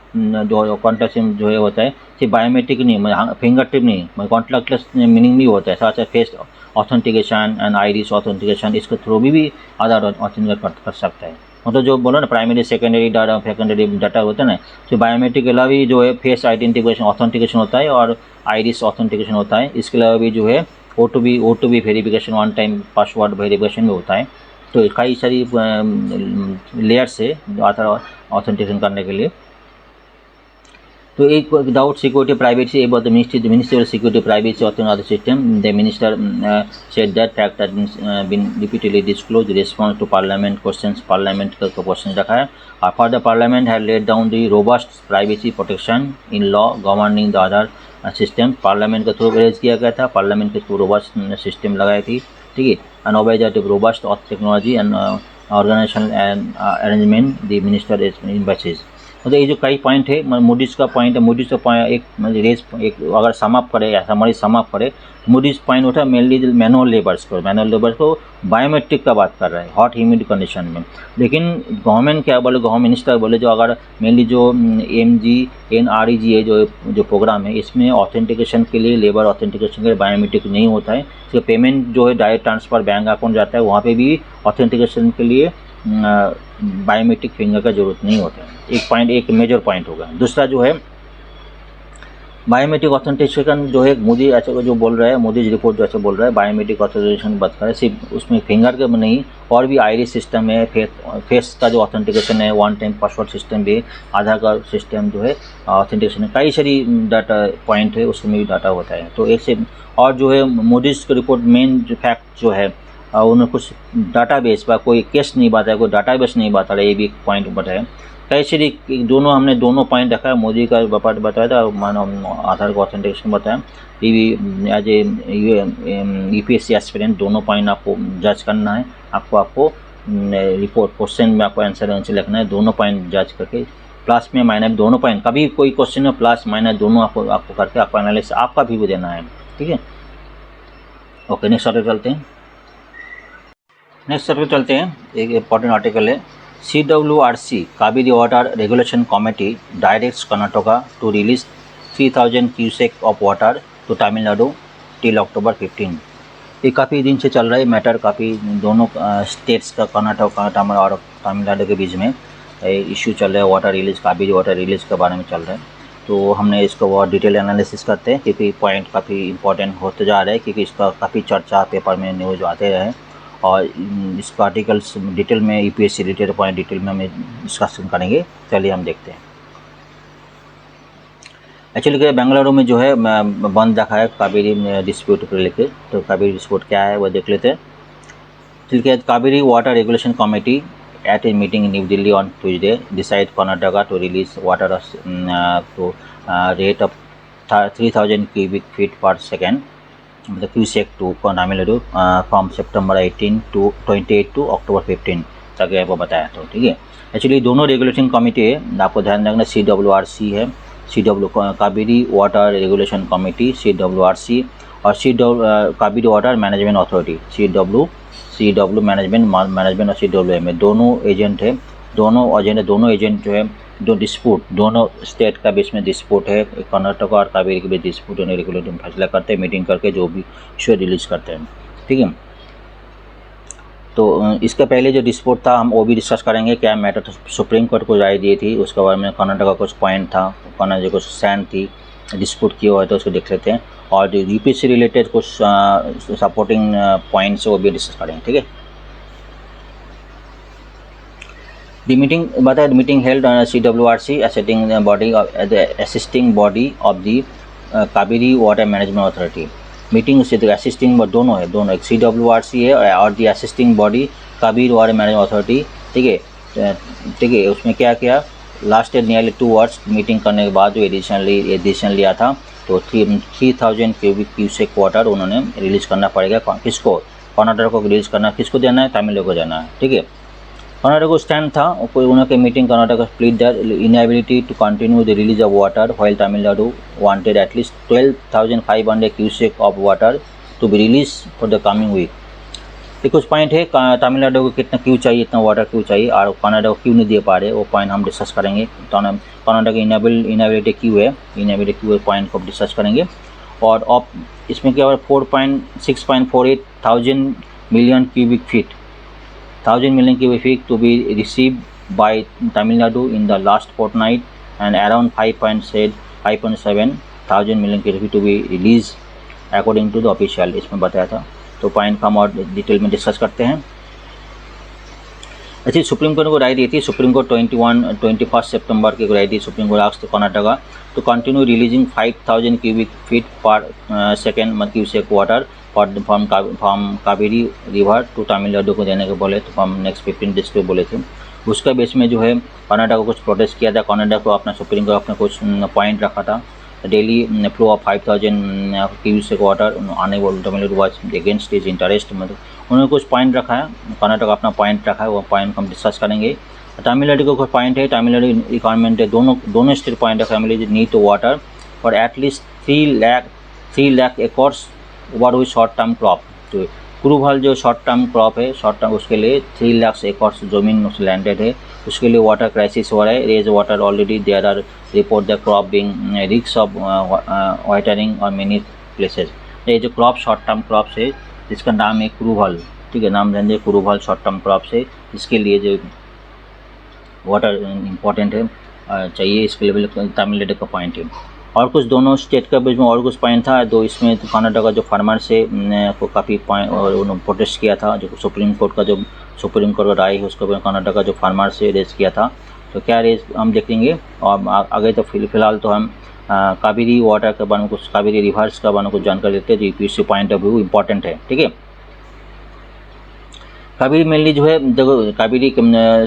जो कॉन्टैक्ट जो है होता है सिर्फ बायोमेट्रिक नहीं, फिंगर टिप नहीं, कॉन्टैक्टलेस मीनिंग भी होता है, साथ साथ face authentication and iris authentication, इसके थ्रू भी आधार ऑथेंटिकेट कर सकता है। मतलब जो बोलो ना प्राइमरी सेकेंडरी डाटा होता है ना, तो बायोमेट्रिक के अलावा भी जो है फेस आइडेंटिफिकेशन ऑथेंटिकेशन होता है और आइरिस ऑथेंटिकेशन होता है। इसके अलावा भी जो है O T P verification, one time password verification भी होता है। तो कई सारी लेयर्स है आधार ऑथेंटिकेशन करने के लिए। तो एक without security privacy about the ministry of security privacy of the system, the minister said that fact has been repeatedly disclose response to parliament questions, parliament का क्वेश्चन रखा है। For the parliament had laid down the robust privacy protection in law governing the Aadhaar system. Parliament के through raise किया गया था, parliament के through robust system लगाई थी, ठीक है। And obey that robust of technology and organisation and arrangement the minister emphasises. मतलब ये जो कई पॉइंट है, मूडीज का पॉइंट है, मूडीज का पॉइंट एक अगर समाप्त करे या हमारी समाप्त करे, मूडीज पॉइंट उठा मेनली मैनुअल लेबर्स को बायोमेट्रिक का बात कर रहा है हॉट ह्यूमिड कंडीशन में। लेकिन गवर्नमेंट क्या बोले, गवर्नमेंट मिनिस्टर बोले जो अगर मेनली जो MGNREG है जो प्रोग्राम है, इसमें ऑथेंटिकेशन के लिए, लेबर ऑथेंटिकेशन के लिए बायोमेट्रिक नहीं होता है। इसका पेमेंट जो है डायरेक्ट ट्रांसफ़र बैंक अकाउंट जाता है, वहाँ पे भी ऑथेंटिकेशन के लिए बायोमेट्रिक फिंगर का जरूरत नहीं होता है। एक मेजर पॉइंट होगा। दूसरा जो है बायोमेट्रिक ऑथेंटिकेशन जो है मोदी अच्छा जो बोल रहा है, मोदी रिपोर्ट जो अच्छा बोल रहा है बायोमेट्रिक ऑथेंटिकेशन बात करें, सिर्फ उसमें फिंगर का नहीं और भी आइरिस सिस्टम है, फेस का जो ऑथेंटिकेशन है, वन टाइम पासवर्ड सिस्टम भी, आधार कार्ड सिस्टम जो है ऑथेंटिकेशन है, कई सारी डाटा पॉइंट है उसमें भी डाटा होता है। तो एक से और जो है मोदी की रिपोर्ट मेन जो फैक्ट जो है उन्होंने कुछ डाटाबेस पर कोई केस नहीं बताया, कोई डाटाबेस नहीं बता रहा, ये भी एक पॉइंट बताया। कैसे हमने दोनों पॉइंट रखा है, मोदी का बताया था, मानो आधार का ऑथेंटिकेशन बताया, ये भी एज ए UPSC एस्पिरेंट दोनों पॉइंट आपको जज करना है। आपको रिपोर्ट क्वेश्चन में आपको आंसर लिखना है, दोनों पॉइंट जज करके प्लस में माइनस दोनों पॉइंट, कभी कोई क्वेश्चन में प्लस माइनस दोनों आपको करके आपको एनालिसिस आपका भी देना है, ठीक है। ओके, नेक्स्ट आर्टिकल चलते हैं। एक इम्पॉर्टेंट आर्टिकल है, CWRC Kaveri water regulation committee directs Karnataka to release 3000 cusec of water to Tamil Nadu till October 15। ये काफ़ी दिन से चल रहा है मैटर, काफ़ी दोनों स्टेट्स का कर्नाटका और तमिलनाडु के बीच में इशू चल रहा है, water release, Kaveri water release के बारे में चल रहा है। तो हमने इसको बहुत डिटेल एनालिसिस करते हैं क्योंकि पॉइंट काफ़ी इंपॉर्टेंट होते जा रहा है, क्योंकि इसका काफ़ी चर्चा पेपर में न्यूज़ आते रहे और इसका आर्टिकल्स डिटेल में UPSC रिलेटेड पॉइंट डिटेल में हम डिस्कशन करेंगे। चलिए हम देखते हैं। एक्चुअली क्या बेंगलुरु में जो है बंद रखा है कावेरी डिस्प्यूट को लेकर, तो कावेरी डिस्प्यूट क्या है वो देख लेते हैं। चलिए, Kaveri water regulation committee at a meeting in New Delhi on Tuesday decide Karnataka to release water to rate of 3000 cubic feet per second, the QSEC to Tamil Nadu from September 18 to 28 to October 15 तक आपको बताया। तो ठीक है, actually दोनों regulation committee है, आपको ध्यान रखना, CWRC है, Kaveri water regulation committee CWRC और Kaveri water management authority CW management और CWM दोनों एजेंट है, दोनों एजेंट जो है दोनों स्टेट का बीच में डिस्प्यूट है, कर्नाटका और कावेरी के बीच डिस्प्यूट होने रेगुलेटिंग फैसला करते हैं, मीटिंग करके जो भी इशू रिलीज करते हैं, ठीक है। तो इसका पहले जो डिस्प्यूट था हम वो भी डिस्कस करेंगे, क्या मैटर था, सुप्रीम कोर्ट को राय दी थी, उसके बारे में कर्नाटका कुछ पॉइंट था, कर्नाटका कुछ स्टैंड थी, डिस्प्यूट किया हुआ है तो उसको देख लेते हैं, और जो UPSC रिलेटेड कुछ सपोर्टिंग पॉइंट्स वो भी डिस्कस करेंगे, ठीक है। The meeting held on CWRC assisting body of the Kaveri Water Management Authority। Meeting से असिस्टिंग दोनों है, दोनों एक CWRC है और the assisting body Kaveri water management authority, ठीक है। उसमें क्या किया, लास्ट नियरली 2 आवर्स मीटिंग करने के बाद जो एडिशन लिया था, तो 3000 क्यूसेक वाटर उन्होंने रिलीज़ करना पड़ेगा। किसको, कर्नाटक को रिलीज़ करना, किसको देना है, तमिलनाडु को देना है, ठीक है। कर्नाटक को स्टैंड था, कोई उन्होंने meeting Karnataka split that inability to continue the release of water while Tamil Nadu wanted at least 12,500 cusec of water to be release for the coming week. ये कुछ पॉइंट है तमिलनाडु को कितना क्यों चाहिए, इतना वाटर क्यों चाहिए और कर्नाटक को क्यों नहीं दे पा रहे, वो पॉइंट हम डिस्कस करेंगे। कर्नाटक की इनएबिलिटी क्यों है, पॉइंट को डिस्कस करेंगे। और अब इसमें क्या है 6.48 thousand million cubic feet to be received by Tamil Nadu in the last fortnight and around 5.7 thousand million cubic feet to be released according to the official, इसमें बताया था। तो पॉइंट का हम और डिटेल में डिस्कस करते हैं। अच्छी सुप्रीम कोर्ट को राय दी थी, सुप्रीम कोर्ट 21 सितंबर की राय दी supreme court asked Karnataka to continue releasing 5,000 cubic feet per second cusec water from Kaveri river to Tamil Nadu को देने के बोले, तो हम नेक्स्ट 15 डेज पे बोले थे। उसका बेस में जो है कर्नाटक को कुछ प्रोटेस्ट किया था, कर्नाटक को अपना सुप्रीम कोर्ट अपना कुछ पॉइंट रखा था। Daily flow of 5,000 cusec water आने वाले Tamil Nadu was against is interest, मतलब उन्होंने कुछ पॉइंट रखा है, कर्नाटक अपना पॉइंट रखा है, वो पॉइंट हम डिस्कस करेंगे। तमिलनाडु को कुछ पॉइंट है, तमिलनाडु रिक्वायरमेंट है, दोनों स्टेट पॉइंट है, Tamil Nadu need to water for at least 3 lakh acres over हुई शॉर्ट टर्म क्रॉप। तो कुरुभाल जो शॉर्ट टर्म क्रॉप है, शॉर्ट टर्म उसके लिए 3 लाख एकर्स जमीन लैंडेड है, उसके लिए वाटर क्राइसिस हो रहा है। Raise water already there are report the crop being risk of watering और मेनी प्लेसेस। ये जो क्रॉप शॉर्ट टर्म क्रॉप है जिसका नाम है कुरुभाल, ठीक है, नाम जानिए कुरुभाल शॉर्ट टर्म क्रॉप है, इसके लिए जो वाटर इम्पॉर्टेंट है चाहिए, इसके लिए तमिलनाडु का पॉइंट है। और कुछ दोनों स्टेट के बीच में और कुछ पॉइंट था, तो इसमें कर्नाटक का जो फार्मर से को काफ़ी पॉइंट और प्रोटेस्ट किया था, जो सुप्रीम कोर्ट का राय है उसको कर्नाटक का जो फार्मर से रेज किया था। तो क्या रेज हम देखेंगे और आगे तो फिलहाल तो हम कावेरी वाटर के बारे में कुछ, कावेरी रिवर्स के बारे में कुछ जानकारी लेते हैं जो UPSC point of view important है, ठीक है। कावेरी मेनली जो है देखो, कावेरी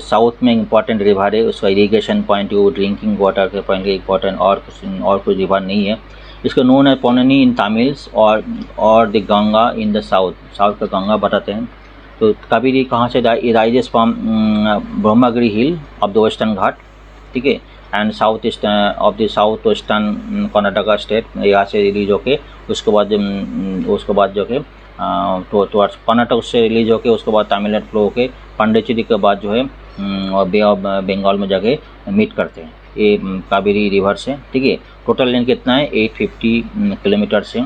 साउथ में इंपॉर्टेंट रिवर है, उसका irrigation point view, drinking water के पॉइंट इंपॉर्टेंट, और कुछ रिवर नहीं है। इसको नोन है पोननी इन तमिल्स और the Ganga in the south का गंगा बताते हैं। तो कावेरी कहाँ से rises from Brahmagiri hill of the Western Ghat, ठीक है, and south east of the south western Karnataka state, यहाँ से रिलीज होके उसके बाद जो है तो कर्नाटक से रिलीज होके उसके बाद तमिलनाडु फ्लो होके पांडिचेरी के बाद जो है बे ऑफ बंगाल में जाके मीट करते हैं ये कावेरी रिवर से, ठीक है। टोटल लेंथ कितना है 850 किलोमीटर से।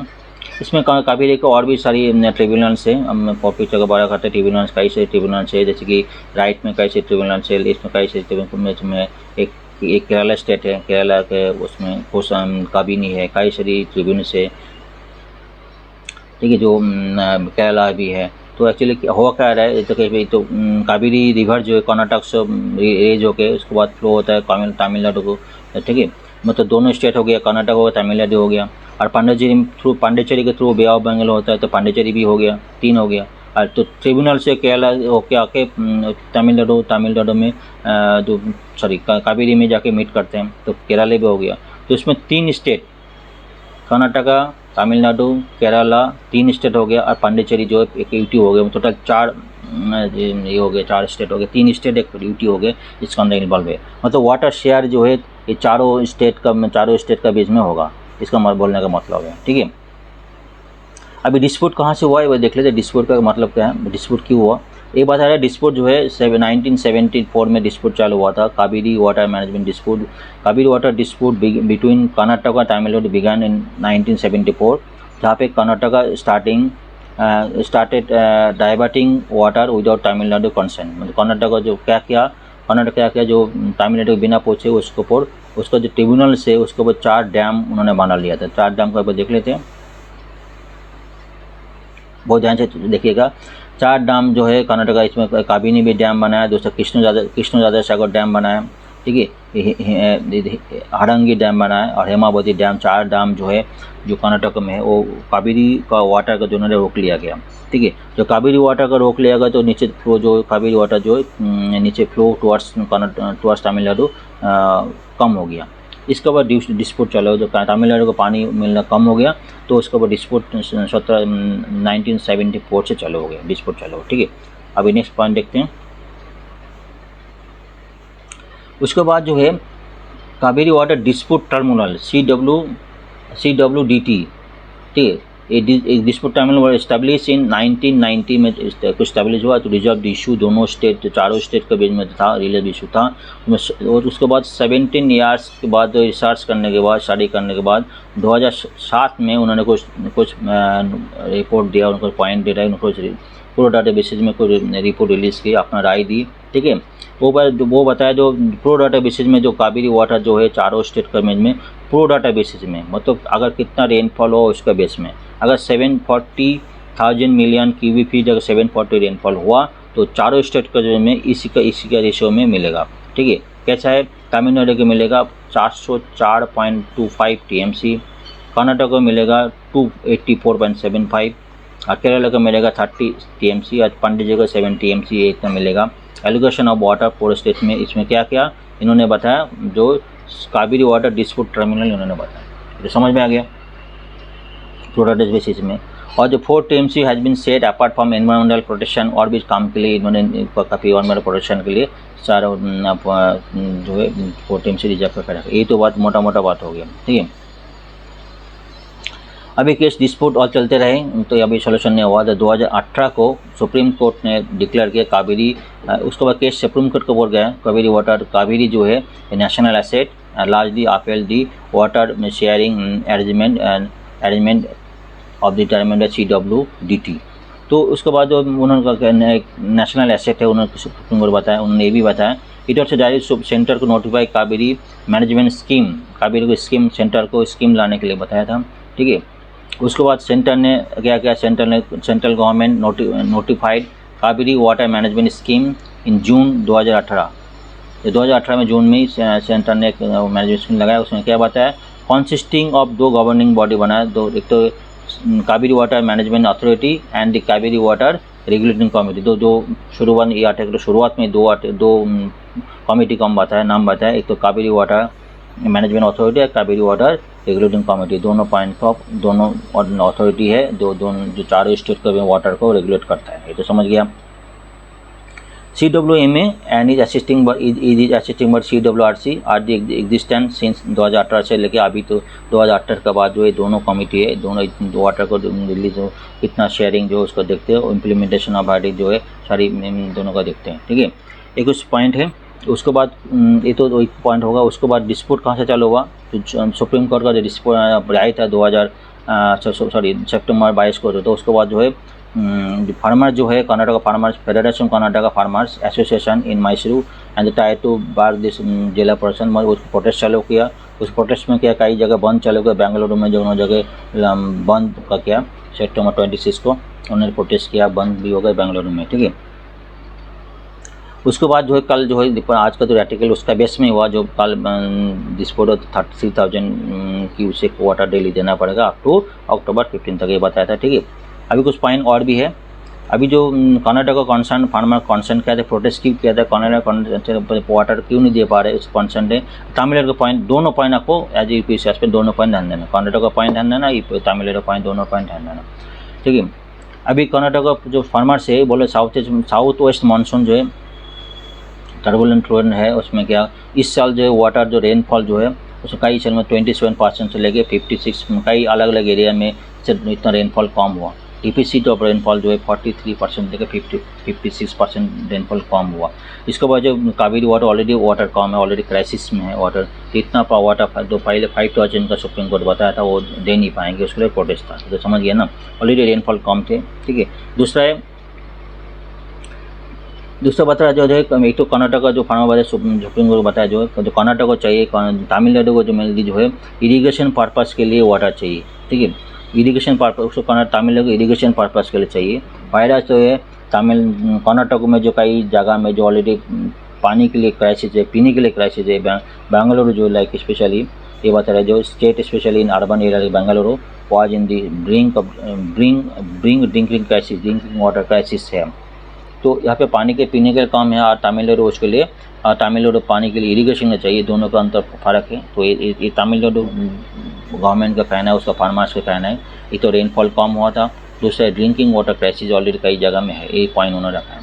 इसमें कावेरी को और भी सारी ट्रिब्यूनल्स है, हम पिक्चर के बारे करते हैं। ट्रिब्यूनल्स कई से ट्रिब्यूनल्स है, जैसे कि राइट में कई से ट्रिब्यूनल्स है, इसमें कई से ट्रिब्यूनल्स में एक केरला स्टेट है, केरला के उसमें कुछ काबिनी है, कई सारी ट्रिब्यूनल्स है, ठीक है, जो केरला भी है। तो एक्चुअली हुआ क्या रहा है, तो कावेरी रिवर जो है कर्नाटक से रेज होके उसके बाद फ्लो होता है तमिलनाडु को, ठीक है, मतलब दोनों स्टेट हो गया, कर्नाटक हो गया, तमिलनाडु हो गया। और पांडिचेरी के थ्रू बे ऑफ बंगाल होता है, तो पांडिचेरी भी हो गया, 3 हो गया। और तो ट्रिब्यूनल से केरला होके आके तमिलनाडु में जो कावेरी में जाके मीट करते हैं, तो केरला भी हो गया। तो इसमें 3 स्टेट, कर्नाटका, तमिलनाडु, केरला, 3 स्टेट हो गया, और पांडिचेरी जो एक यूटी हो गया। टोटल 4 ये हो गया, 4 स्टेट हो गए, 3 स्टेट एक यूटी हो गए, इसका अंदर इन्वॉल्व है। मतलब वाटर शेयर जो है ये चारों स्टेट का बीच में होगा, इसका बोलने का मतलब है, ठीक है। अभी डिस्प्यूट कहाँ से हुआ है वो देख लेते हैं, डिस्प्यूट का मतलब क्या है, डिस्प्यूट क्यों हुआ। एक बात है, डिस्प्यूट जो है 1974 में डिस्प्यूट चालू हुआ था, Kaveri water management dispute. Kaveri water dispute between Karnataka और तमिलनाडु बिगन इन 1974, जहाँ पे Karnataka started diverting water without Tamil Nadu consent. मतलब कर्नाटक जो क्या किया जो तमिलनाडु बिना पूछे उसका जो ट्रिब्यूनल से उसके ऊपर 4 डैम उन्होंने बना लिया था। 4 डैम का ऊपर देख लेते हैं, बहुत ध्यान से देखिएगा। 4 डैम जो है कर्नाटका, इसमें काबिनी भी डैम बनाया, दूसरा कृष्णराजा सागर डैम बनाया, ठीक है, हरंगी डैम बनाया और हेमावती डैम। 4 डैम जो है जो कर्नाटक में है वो कावेरी का वाटर का जो उन्होंने रोक लिया गया, ठीक है। जो कावेरी वाटर का रोक लिया गया तो नीचे फ्लो जो कावेरी वाटर जो नीचे फ्लो टुवर्ड्स तमिलनाडु कम हो गया। इसके बाद डिस्प्यूट चला, जो तमिलनाडु को पानी मिलना कम हो गया, तो उसके बाद डिस्प्यूट 1974 से चालू हो गया, डिस्प्यूट चालू हो, ठीक है। अभी नेक्स्ट पॉइंट देखते हैं। उसके बाद जो है Kaveri water dispute tribunal CWDT, ठीक है, ये डिस्प्यूट ट्रिब्यूनल इस्टेब्लिश इन 1990 में इस्टेब्लिश हुआ तो रिजॉल्व द इशू दोनों स्टेट, चारों स्टेट के बीच में था, रिजॉल्व इशू था। और उसके बाद 17 ईयर्स के बाद रिसर्च करने के बाद, स्टडी करने के बाद 2007 में उन्होंने कुछ रिपोर्ट दिया, उनको पॉइंट दे रहा है, उनको प्रो डाटा बेसिस में कोई रिपोर्ट रिलीज़ की, अपना राय दी, ठीक है। वो बताया जो प्रो डाटा बेसिस में जो कावेरी वाटर जो है चारों स्टेट के बीच में प्रो डाटा बेसिस में, मतलब अगर कितना रेनफॉल हो उसका बेस में, अगर 740,000 मिलियन क्यूबिक फीट अगर 740 रेनफॉल हुआ तो चारों स्टेट के में इसी का रेशियो में मिलेगा, ठीक है। कैसा है, तमिलनाडु को मिलेगा 404.25 TMC, कर्नाटक को मिलेगा 284.75, और केरला को मिलेगा 30 TMC, और पांडिचेरी को 7 TMC इतना मिलेगा। Allocation of water four state में इसमें क्या क्या इन्होंने बताया, जो कावेरी वाटर डिस्प्यूट ट्रिब्यूनल इन्होंने बताया, तो समझ में आ गया प्रोडक्ट बेसिस में। और जो 4 TMC has been set apart from environmental protection, और भी काम के लिए इन्होंने काफ़ी एनवायरमेंटल प्रोटेक्शन के लिए सारा जो है 4 TMC रिजर्व कर रखा। ये तो बात मोटा मोटा बात हो गया, ठीक है। अभी केस डिस्प्यूट और चलते रहे तो अभी सोल्यूशन नहीं हुआ। तो 2018 को सुप्रीम कोर्ट ने डिक्लेयर किया कावेरी, उसके बाद केस सुप्रीम कोर्ट को बोल गया कावेरी वाटर, कावेरी जो है national asset, largely upheld the water sharing arrangement of the terminal CWDT। तो उसके बाद जो उन्होंने नेशनल एसेट है, उन्होंने सुप्रीम कोर्ट बताया, उन्होंने ये भी बताया इधर से डायरेक्ट सेंटर को notify Kaveri management scheme, Kaveri को स्कीम, सेंटर को स्कीम लाने के लिए बताया था, ठीक है। उसके बाद सेंटर ने क्या किया, central government notified Kaveri water management scheme in June 2018। 2018 में जून में ही सेंटर ने मैनेजमेंट स्कीम लगाया। उसमें क्या बताया, कॉन्सिस्टिंग ऑफ 2 गवर्निंग बॉडी बनाया, दो, एक तो Kaveri water management authority and the Kaveri water regulating committee. दो शुरुआत, ये आर्टिकल तो शुरुआत में दो कमेटी का नाम बताया, एक तो कावेरी वाटर मैनेजमेंट अथॉरिटी और कावेरी वाटर रेगुलेटिंग कमेटी, दोनों पॉइंट ऑफ दोनों अथॉरिटी है, दोनों जो चारों स्टेट के वाटर को रेगुलेट करता है, ये तो समझ गया। CWMA and is assisting but CWRC are the existence since 2018 से लेके अभी, तो 2018 के बाद जो है दोनों कमेटी है, दोनों वाटर को रिलीज हो, कितना शेयरिंग जो उसको देखते हैं, इम्प्लीमेंटेशन ऑफ आर जो है सारी दोनों का देखते हैं, ठीक है। एक उस पॉइंट है। उसके बाद ये तो एक पॉइंट होगा। उसके बाद डिस्प्यूट कहाँ से चालू हुआ, तो सुप्रीम कोर्ट का जो डिस्प्यूट आया था सितंबर 22 को, तो उसके बाद जो है फार्मर जो है Karnataka farmers federation, Karnataka farmers association in Mysuru and try to bar this जिला पर्सन, उसको प्रोटेस्ट चालू किया। उस प्रोटेस्ट में क्या कई जगह बंद चालू किया, बेंगलुरु में जो जगह बंद का किया, सितंबर 26 को उन्होंने प्रोटेस्ट किया, बंद भी हो गए बेंगलुरु में, ठीक है। उसके बाद जो है कल जो है आज का जो आर्टिकल उसका बेस में हुआ, जो कल डिस्पोट 33,000 क्यूसेक वाटर डेली देना पड़ेगा अप टू अक्टूबर 15 तक, ये बताया था, ठीक है। अभी कुछ पॉइंट और भी है। अभी जो कर्नाटक का कंसर्न फार्मर कंसर्न किया था, प्रोटेस्ट क्यों किया था, कर्नाटक वाटर क्यों नहीं दे पा रहे, उस कंसर्न है। तमिलनाडु का पॉइंट, दोनों पॉइंट आपको एज यूपीएससी पे दोनों पॉइंट ध्यान देना, कर्नाटक का पॉइंट ध्यान देना, तमिलनाडु का पॉइंट, दोनों पॉइंट ध्यान देना, ठीक है। अभी कर्नाटक का जो फार्मर्स है बोले साउथ वेस्ट मानसून जो है टर्बुलेंट रोड है, उसमें क्या इस साल जो है वाटर जो रेनफॉल जो है उसमें कई साल में 27% से लेके 56, कई अलग अलग एरिया में इतना रेनफॉल कम हुआ। डिफिसिट ऑफ रेनफॉल जो है 43% लेकर 56% रेनफॉल कम हुआ। इसके बाद जो कावेरी वाटर ऑलरेडी वाटर कम है, ऑलरेडी क्राइसिस में है वाटर, तो इतना वाटर जो पहले 5,000 का सुप्रीम कोर्ट बताया था वो दे नहीं पाएंगे, उसके लिए प्रोटेस्ट था, तो समझ गया ना, ऑलरेडी रेनफॉल कम थे, ठीक है। दूसरा बता जो है एक तो कर्नाटक का जो फार्मर वाले सुप्रीम कोर्ट बताया जो कर्नाटक को चाहिए, तमिलनाडु को जो मिल जो है इरिगेशन पर्पज़ के लिए वाटर चाहिए, ठीक है। इरिगेशन पर्पज़ उसको तमिलनाडु को इरिगेशन पर्पज़ के लिए चाहिए। फायदा जो है कर्नाटक में जो कई जगह में जो ऑलरेडी पानी के लिए क्राइसिस है, पीने के लिए क्राइसिस है, बेंगलुरु जो लाइक स्पेशली ये बता रहे जो state specially in urban area Bengaluru was in the drinking crisis, drinking water crisis है। तो यहाँ पे पानी के पीने के काम है और तमिलनाडु उसके लिए, तमिलनाडु पानी के लिए इरिगेशन में चाहिए, दोनों का अंतर फर्क है। तो ये तमिलनाडु गवर्नमेंट का कहना है, उसका फार्मर्स का कहना है। ये तो रेनफॉल कम हुआ था, दूसरा ड्रिंकिंग वाटर क्राइसिस ऑलरेडी कई जगह में है, ये पॉइंट उन्होंने रखा है,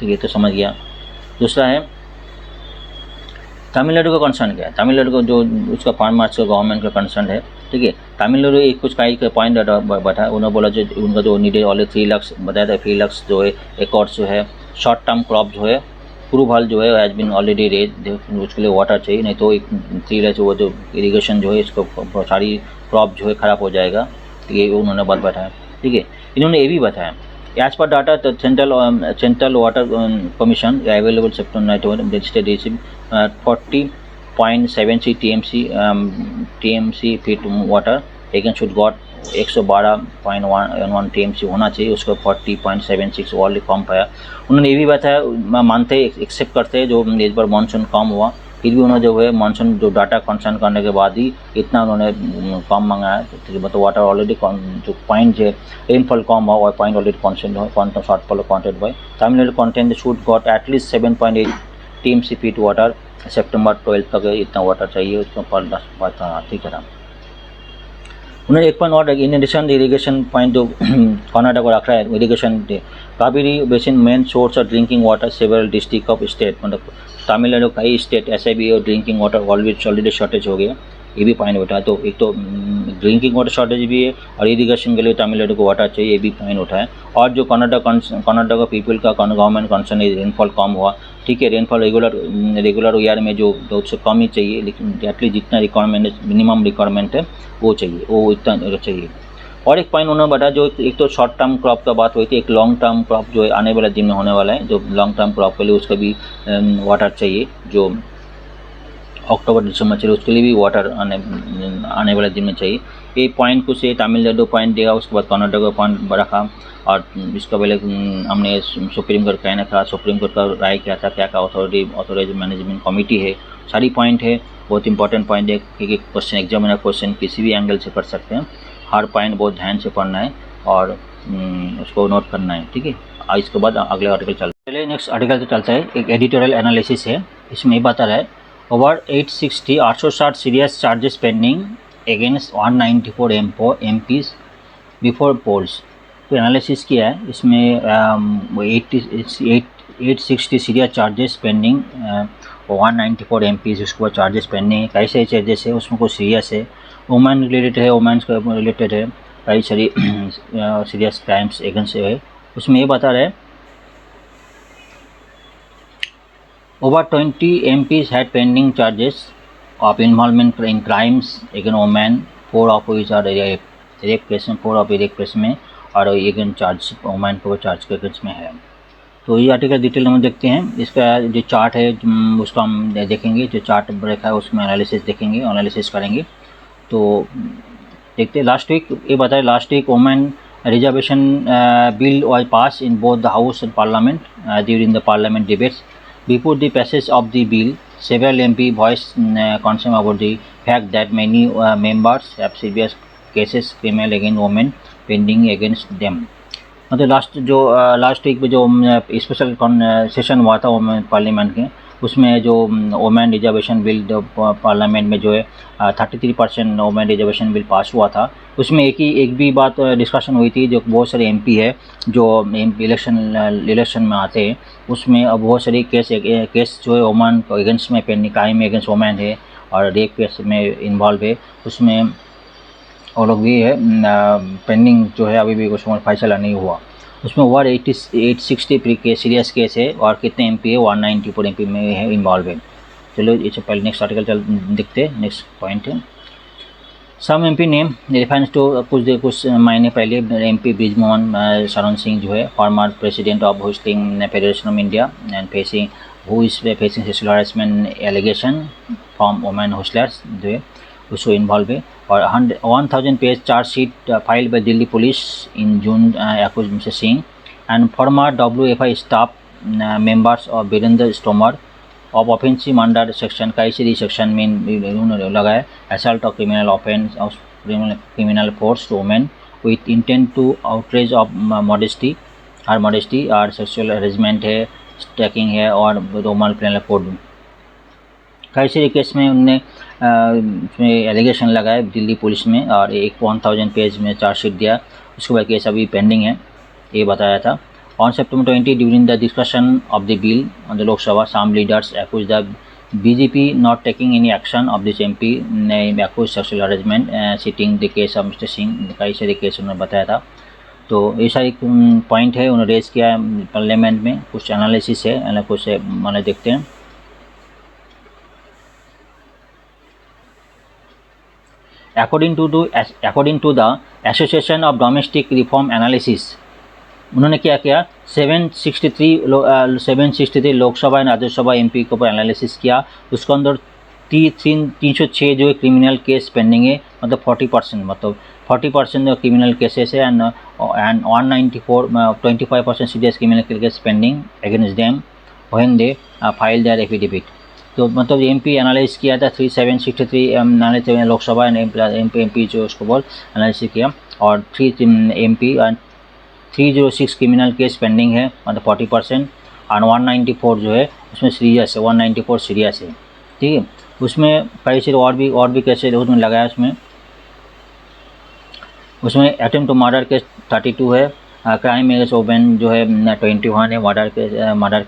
ठीक है, तो समझ गया। दूसरा है तमिलनाडु का कंसर्न क्या है, तमिलनाडु को जो उसका फार्मर्स का गवर्नमेंट का कंसर्न है, ठीक है। तमिलनाडु एक कुछ कई का पॉइंट बताया, उन्होंने बोला जो उनका जो नीडेड ऑल 3 लाख बताया था, 3 लाख जो है एकॉर्ड जो है शॉर्ट टर्म क्रॉप जो है प्रूवल जो है हैज़ बीन ऑलरेडी रेज, उसके लिए वाटर चाहिए, नहीं तो 3 लाख वो जो इरीगेशन जो है इसको सारी क्रॉप जो है ख़राब हो जाएगा, ये उन्होंने बात बताया, ठीक है। इन्होंने ये भी बताया as per data central water commission available September state receive 40.73 TMC feet water, लेकिन शुड गॉट 112.11 TMC होना चाहिए, उसको 40.76 ऑलरेडी कम पाया। उन्होंने ये भी बताया, मानते एक्सेप्ट करते हैं जो इस बार मानसून कम हुआ, फिर भी उन्होंने जो है मानसून जो डाटा कंसर्न करने के बाद ही इतना उन्होंने कम मंगाया, मतलब वाटर ऑलरेडी जो पॉइंट है रेनफॉल कम हुआ और पॉइंट ऑलरेडी कॉन्सेंट हुआ, quantum shortfall content by Tamil Nadu content should got at least 7.8 TMC feet water, सितंबर 12 तक इतना वाटर चाहिए, उसको पर 10 बात ठीक है। उन्होंने 1.8 इन एडिशन इरीगेशन पॉइंट जो कर्नाटक को रख रहा है irrigation, Kaveri basin main source of drinking water several district of state, मतलब तमिलनाडु कई स्टेट ऐसे भी और ड्रिंकिंग वाटर ऑलरेडी शॉर्टेज हो गया, ये भी पॉइंट उठाया। तो एक तो ड्रिंकिंग वाटर शॉर्टेज भी है और इरीगेशन के लिए तमिलनाडु को वाटर चाहिए, ये भी पॉइंट उठाया। और जो कर्नाटक पीपल का गवर्नमेंट कंसर्न है रेनफॉल कम हुआ, ठीक है, रेनफॉल रेगुलर ईयर में जो उससे कम ही चाहिए, लेकिन एटलीस्ट जितना रिक्वायरमेंट है मिनिमम रिक्वायरमेंट है वो चाहिए, वो इतना चाहिए। और एक पॉइंट उन्होंने बताया, जो एक तो शॉर्ट टर्म क्रॉप का बात हुई थी, एक लॉन्ग टर्म क्रॉप जो है आने वाले दिन में होने वाला है, जो लॉन्ग टर्म क्रॉप के लिए उसका भी वाटर चाहिए, जो अक्टूबर दिसंबर चले उसके लिए भी वाटर आने वाले दिन में चाहिए। ये पॉइंट कुछ तमिलनाडु पॉइंट देगा, उसके बाद कर्नाटक का पॉइंट रखा, और इसका पहले हमने सुप्रीम कोर्ट कहना था, सुप्रीम कोर्ट का राय क्या था, क्या का ऑथोराइज मैनेजमेंट कमेटी है, सारी पॉइंट है, बहुत इंपॉर्टेंट पॉइंट है, क्योंकि क्वेश्चन एग्जामिनर क्वेश्चन किसी भी एंगल से कर सकते हैं, हर पॉइंट बहुत ध्यान से पढ़ना है और उसको नोट करना है, ठीक है। इसके बाद अगले आर्टिकल चलिए नेक्स्ट आर्टिकल से चलता है, एक एडिटोरियल एनालिसिस है, इसमें ये बता रहा है over 860 serious charges pending against 194 MPs before polls. तो एनालिसिस किया है, इसमें 860 सीरियस चार्जेस पेंडिंग 194 MPs उसके बाद चार्जेस पेंडिंग है। कैसे चार्जेस है, उसमें कुछ सीरियस है, वुमेन रिलेटेड है, वुमेन्स का रिलेटेड है, कई सारी सीरियस क्राइम्स अगेंस्ट है। उसमें ये बता रहे over 20 MPs had pending charges of involvement in crimes against women, 4 of which are rape case में, 4 ऑफ रेप केस में, और अगेंस्ट चार्ज वुमेन को चार्ज के केस में है। तो ये आर्टिकल डिटेल में देखते हैं, इसका जो चार्ट है उसको हम देखेंगे, जो चार्ट रखा है उसमें एनालिसिस देखेंगे, एनालिसिस करेंगे। तो देखते हैं, लास्ट वीक ये बताया, last week women reservation bill was pass in both the house and parliament during the parliament debates. Before the passage of the bill, several MP voiced concern about the fact that many members have serious cases criminal against women pending against them. मतलब last week में जो special session हुआ था women parliament के, उसमें जो women reservation bill parliament में जो है 33% वुमेन रिजर्वेशन बिल पास हुआ था। उसमें एक भी बात डिस्कशन हुई थी, जो बहुत सारे एमपी है जो इलेक्शन में आते हैं, उसमें अब बहुत सारी केस जो है वुमेन अगेंस्ट में पेंडिंग, क्राइम अगेंस्ट वुमेन है और रेप केस में इन्वॉल्व है, उसमें वो लोग भी है पेंडिंग जो है, अभी भी कुछ फैसला नहीं हुआ। उसमें ओवर 860 केस सीरियस केस है और कितने एमपी है, 194 एमपी में है इन्वॉल्व है। चलो इससे पहले नेक्स्ट आर्टिकल देखते हैं, नेक्स्ट पॉइंट है some MP name reference to कुछ महीने पहले एमपी ब्रिजमोहन शरण सिंह जो है former president of hosting federation of India and facing sexual harassment allegation from women hostlers जो है उसको इन्वॉल्व है। और 1000 page chargesheet filed by Delhi police in June accused Mr. Singh and former WFI staff members of Virendra स्टोमर of offensive under section कई section में इन्होंने लगाया assault of criminal offence of criminal force to women with intent to outrage of modesty और sexual harassment है, stalking है और Roman panel code. कई सारे केस में उनने उसमें एलिगेशन लगाया दिल्ली पुलिस में और एक 1000 पेज में चार्जशीट दिया, उसके बाद केस अभी पेंडिंग है, ये बताया था। On September 20 during the discussion of the bill on the Lok Sabha some leaders accused the BJP not taking any action of this MP accused sexual harassment citing the case of Mr. Singh, कई सारे case उन्होंने बताया था। तो ये सारी point है उन्होंने रेज किया पार्लियामेंट में, कुछ एनालिसिस है, कुछ मैंने देखते हैं। According to the Association of Domestic Reform Analysis, उन्होंने क्या किया, 763 लोकसभा एंड राज्यसभा MP के ऊपर एनालिसिस किया। उसके अंदर 306 जो क्रिमिनल केस पेंडिंग है, मतलब 40%, मतलब 40% क्रिमिनल केसेस है and 194 25% serious criminal case pending against them when they file there affidavit. तो मतलब MP एनालाइज किया था 763 लोकसभा MP जो उसको बोल एनालिसिस किया, और 3 MP 306 क्रिमिनल केस पेंडिंग है, मतलब 40%, और 194 जो है उसमें सीरियस है, 194 सीरियस है, ठीक है। उसमें कई सारे और भी केसेस उसमें लगाया। उसमें अटेम्प्ट टू मर्डर केस 32 है, क्राइम अगेंस्ट वुमेन जो है 21 है, मर्डर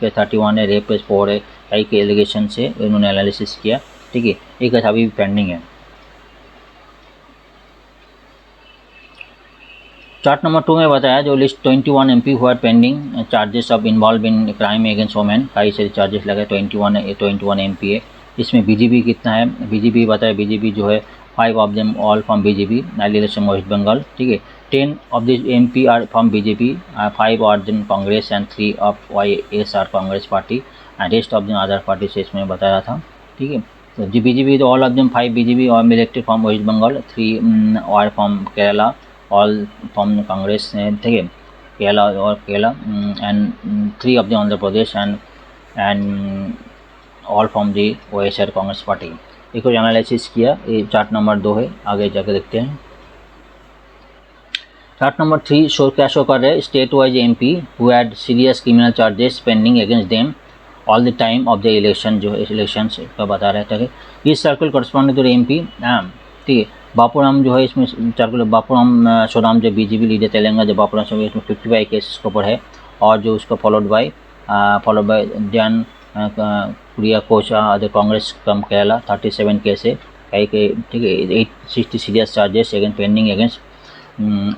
केस 31 है, रेप केस 4 है, कई के एलिगेशन से उन्होंने एनालिसिस किया, ठीक है। एक केस अभी भी पेंडिंग है। चार्ट नंबर 2 में बताया जो लिस्ट 21 MP हुआ pending charges of involve in crime against women, कई सारे चार्जेस लगे, 21 MP है। इसमें BJP कितना है, BJP बताया, BJP जो है 5 of them all from BJP, allegation West Bengal, ठीक है। 10 of this MP are from BJP, 5 are them Congress and 3 of YS R Congress party and rest of them other party से इसमें बताया था, ठीक है। तो जी BJP तो ऑल ऑफ देम 5 BJP और elected from West Bengal, 3 are from Kerala, all from Congress, ठीक है, Kerala and 3 of the Andhra Pradesh and all from the YSR Congress party. एक और एनालिसिस किया, ये चार्ट नंबर 2 है, आगे जाकर देखते हैं। चार्ट नंबर 3 क्या शो कर रहे हैं, state wise MP who had serious criminal charges pending against them all the time of the election, जो इलेक्शन का बता रहे थे। इस सर्कल करस्पॉन्डिंग टू MP, ठीक है। बापूराम जो है इसमें सर्कुलर, बापूराम सोराम जो BJP लीडर तेलंगाना, जो बापूराम से इसमें 55 केसेस के ऊपर है, और जो उसका फॉलोड बाय जैन कुरिया कोचा अदर कांग्रेस कम केरला 37 केस है, कई के, ठीक है। 860 serious charges against pending against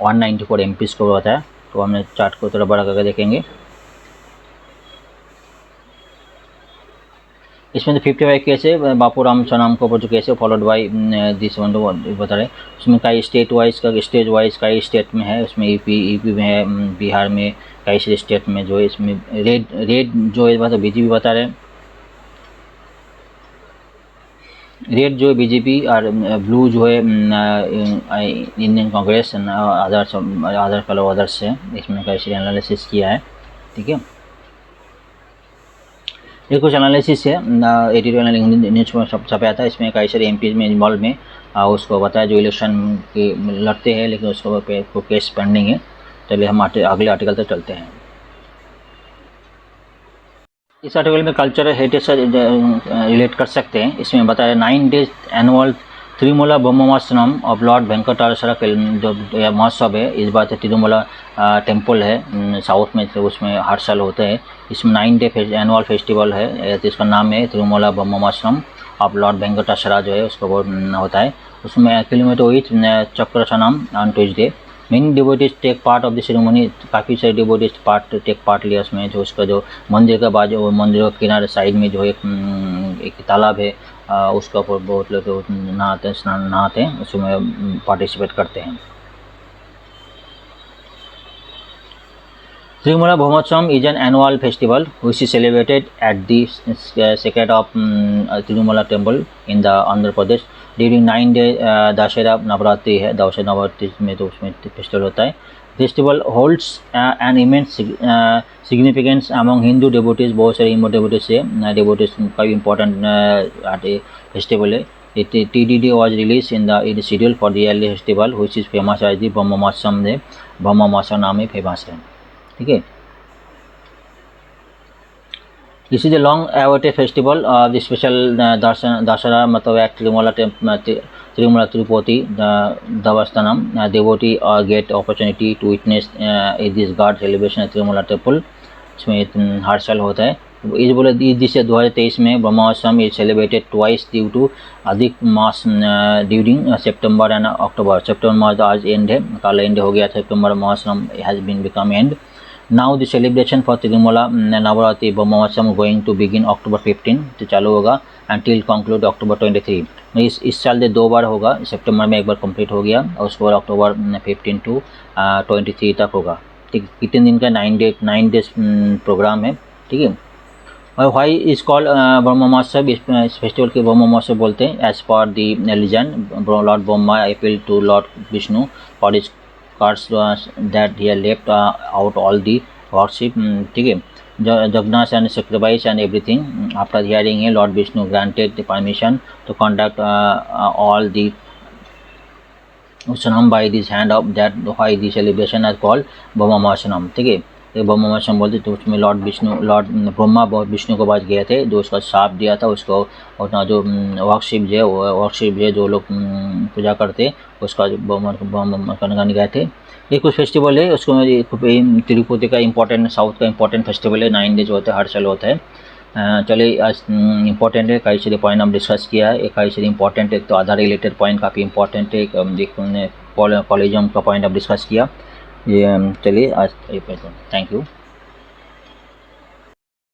194 MPs को बताया। तो हमने चार्ट को थोड़ा बड़ा करके देखेंगे। इसमें तो 55 केस है, बापूराम सोनाम के ऊपर जो केस है, फॉलोड बाई दिस वन बता रहे। उसमें कई स्टेट वाइज कई स्टेट में है, उसमें यूपी में है, बिहार में, कई सारे स्टेट में जो है। इसमें रेड जो है मतलब BJP बता रहे हैं, रेड जो है BJP, और ब्लू जो है Indian Congress, other colour others है। इसमें कई सारे एनालिसिस किया है, ठीक है। ये कुछ एनालिसिस है, एडिटोरियल न्यूज में सब छपाया था। इसमें कई सारे MPs में इन्वॉल्व में उसको बताया जो इलेक्शन के लड़ते हैं, लेकिन उसको केस पेंडिंग है। चलिए हम अगले आर्टिकल तक चलते हैं। इस आर्टिकल में कल्चरल हेरिटेज से रिलेट कर सकते हैं। इसमें बताया 9 days annual Tirumala Brahmotsavam of lord Venkateshwara जो महोत्सव है, इस बार तिरुमला टेम्पल है साउथ में, तो उसमें हर साल होते हैं। इसमें 9 day एनुअल फेस्टिवल है, इसका नाम है तिरुमला ब्रह्मोत्सवम ऑफ लॉर्ड वेंकटेश्वरा जो है उसका वो होता है। उसमें kilometre with Chakrasnanam on Tuesday. Many devotees take part of the ceremony, काफ़ी सारे डिवोटीज टेक पार्ट लिया उसमें। जो उसका जो मंदिर का बाजू, मंदिर के किनारे साइड में जो एक तालाब है, उसका ऊपर बहुत लोग नहाते हैं, उसमें पार्टिसिपेट करते हैं। Tirumala Brahmotsam is an annual festival which is celebrated at the secret of Tirumala temple in the Andhra Pradesh during 9 days Dussehra Navratri है, दशहरा नवरात्रि में तो उसमें फेस्टिवल होता है। Festival holds an immense significance among Hindu devotees, बहुत सारे हिंदू डिवोटीज है, डिवोटीज का इम्पोर्टेंट फेस्टिवल है। TDD was released in the schedule for the yearly festival which is famous as the Brahmotsav है, ब्रह्मोत्सव नाम ही फेमस है, ठीक है। This is a long awaited festival, the special Dussehra मतलब at Tirumala Tirupati Devasthanam, devotee get opportunity to witness this god celebration at Tirumala temple. इसमें हर साल होता है। इस बोले दिस 2023 में Brahmotsav is celebrated twice due to Adhik Maas during September and October. सितंबर मास आज एंड है, कल एंड हो गया, सितंबर महोत्सव has been become end. Now the celebration for Tirumala Navratri Brahmotsav going to begin October 15 तो चालू होगा एंड टिल कंक्लूड October 23। इस साल 2 बार होगा, सितंबर में एक बार कंप्लीट हो गया और उसके बाद October 15 to 23 तक होगा। ठीक, कितने दिन का? 9 डेज प्रोग्राम है। ठीक है। और वाई इज कॉल्ड ब्रह्म महोत्सव, इस फेस्टिवल के ब्रह्म महोत्सव बोलते हैं। As per the legend lord Brahma appeal to lord Vishnu for his cards that he left out all the worship. ठीक है। Jagnas and sacrifice and everything. After hearing it, Lord Vishnu granted the permission to conduct all the Ushanam by this hand of that why the celebration is called ब्रह्म महोत्सव। ठीक है। ये ब्रह्म महोत्सव बोलते तो उसमें लॉर्ड ब्रह्मा विष्णु के पास गए थे, जो उसका शाप दिया था उसको, और ना जो वर्कशिप है जो लोग पूजा करते उसका करने गए थे। ये कुछ फेस्टिवल है, उसको तिरुपति का इम्पोर्टेंट, साउथ का इम्पोर्टेंट फेस्टिवल है। 9 डेज होता है, हर साल होता है। चलिए आज इम्पोर्टेंट है, कई सारे पॉइंट हम डिस्कस किया है। कई सारे इम्पोर्टेंट है, तो आधार रिलेटेड पॉइंट काफ़ी इंपॉर्टेंट है, कॉलेजम का पॉइंट अब डिस्कस किया। ये चलिए आज थैंक यू।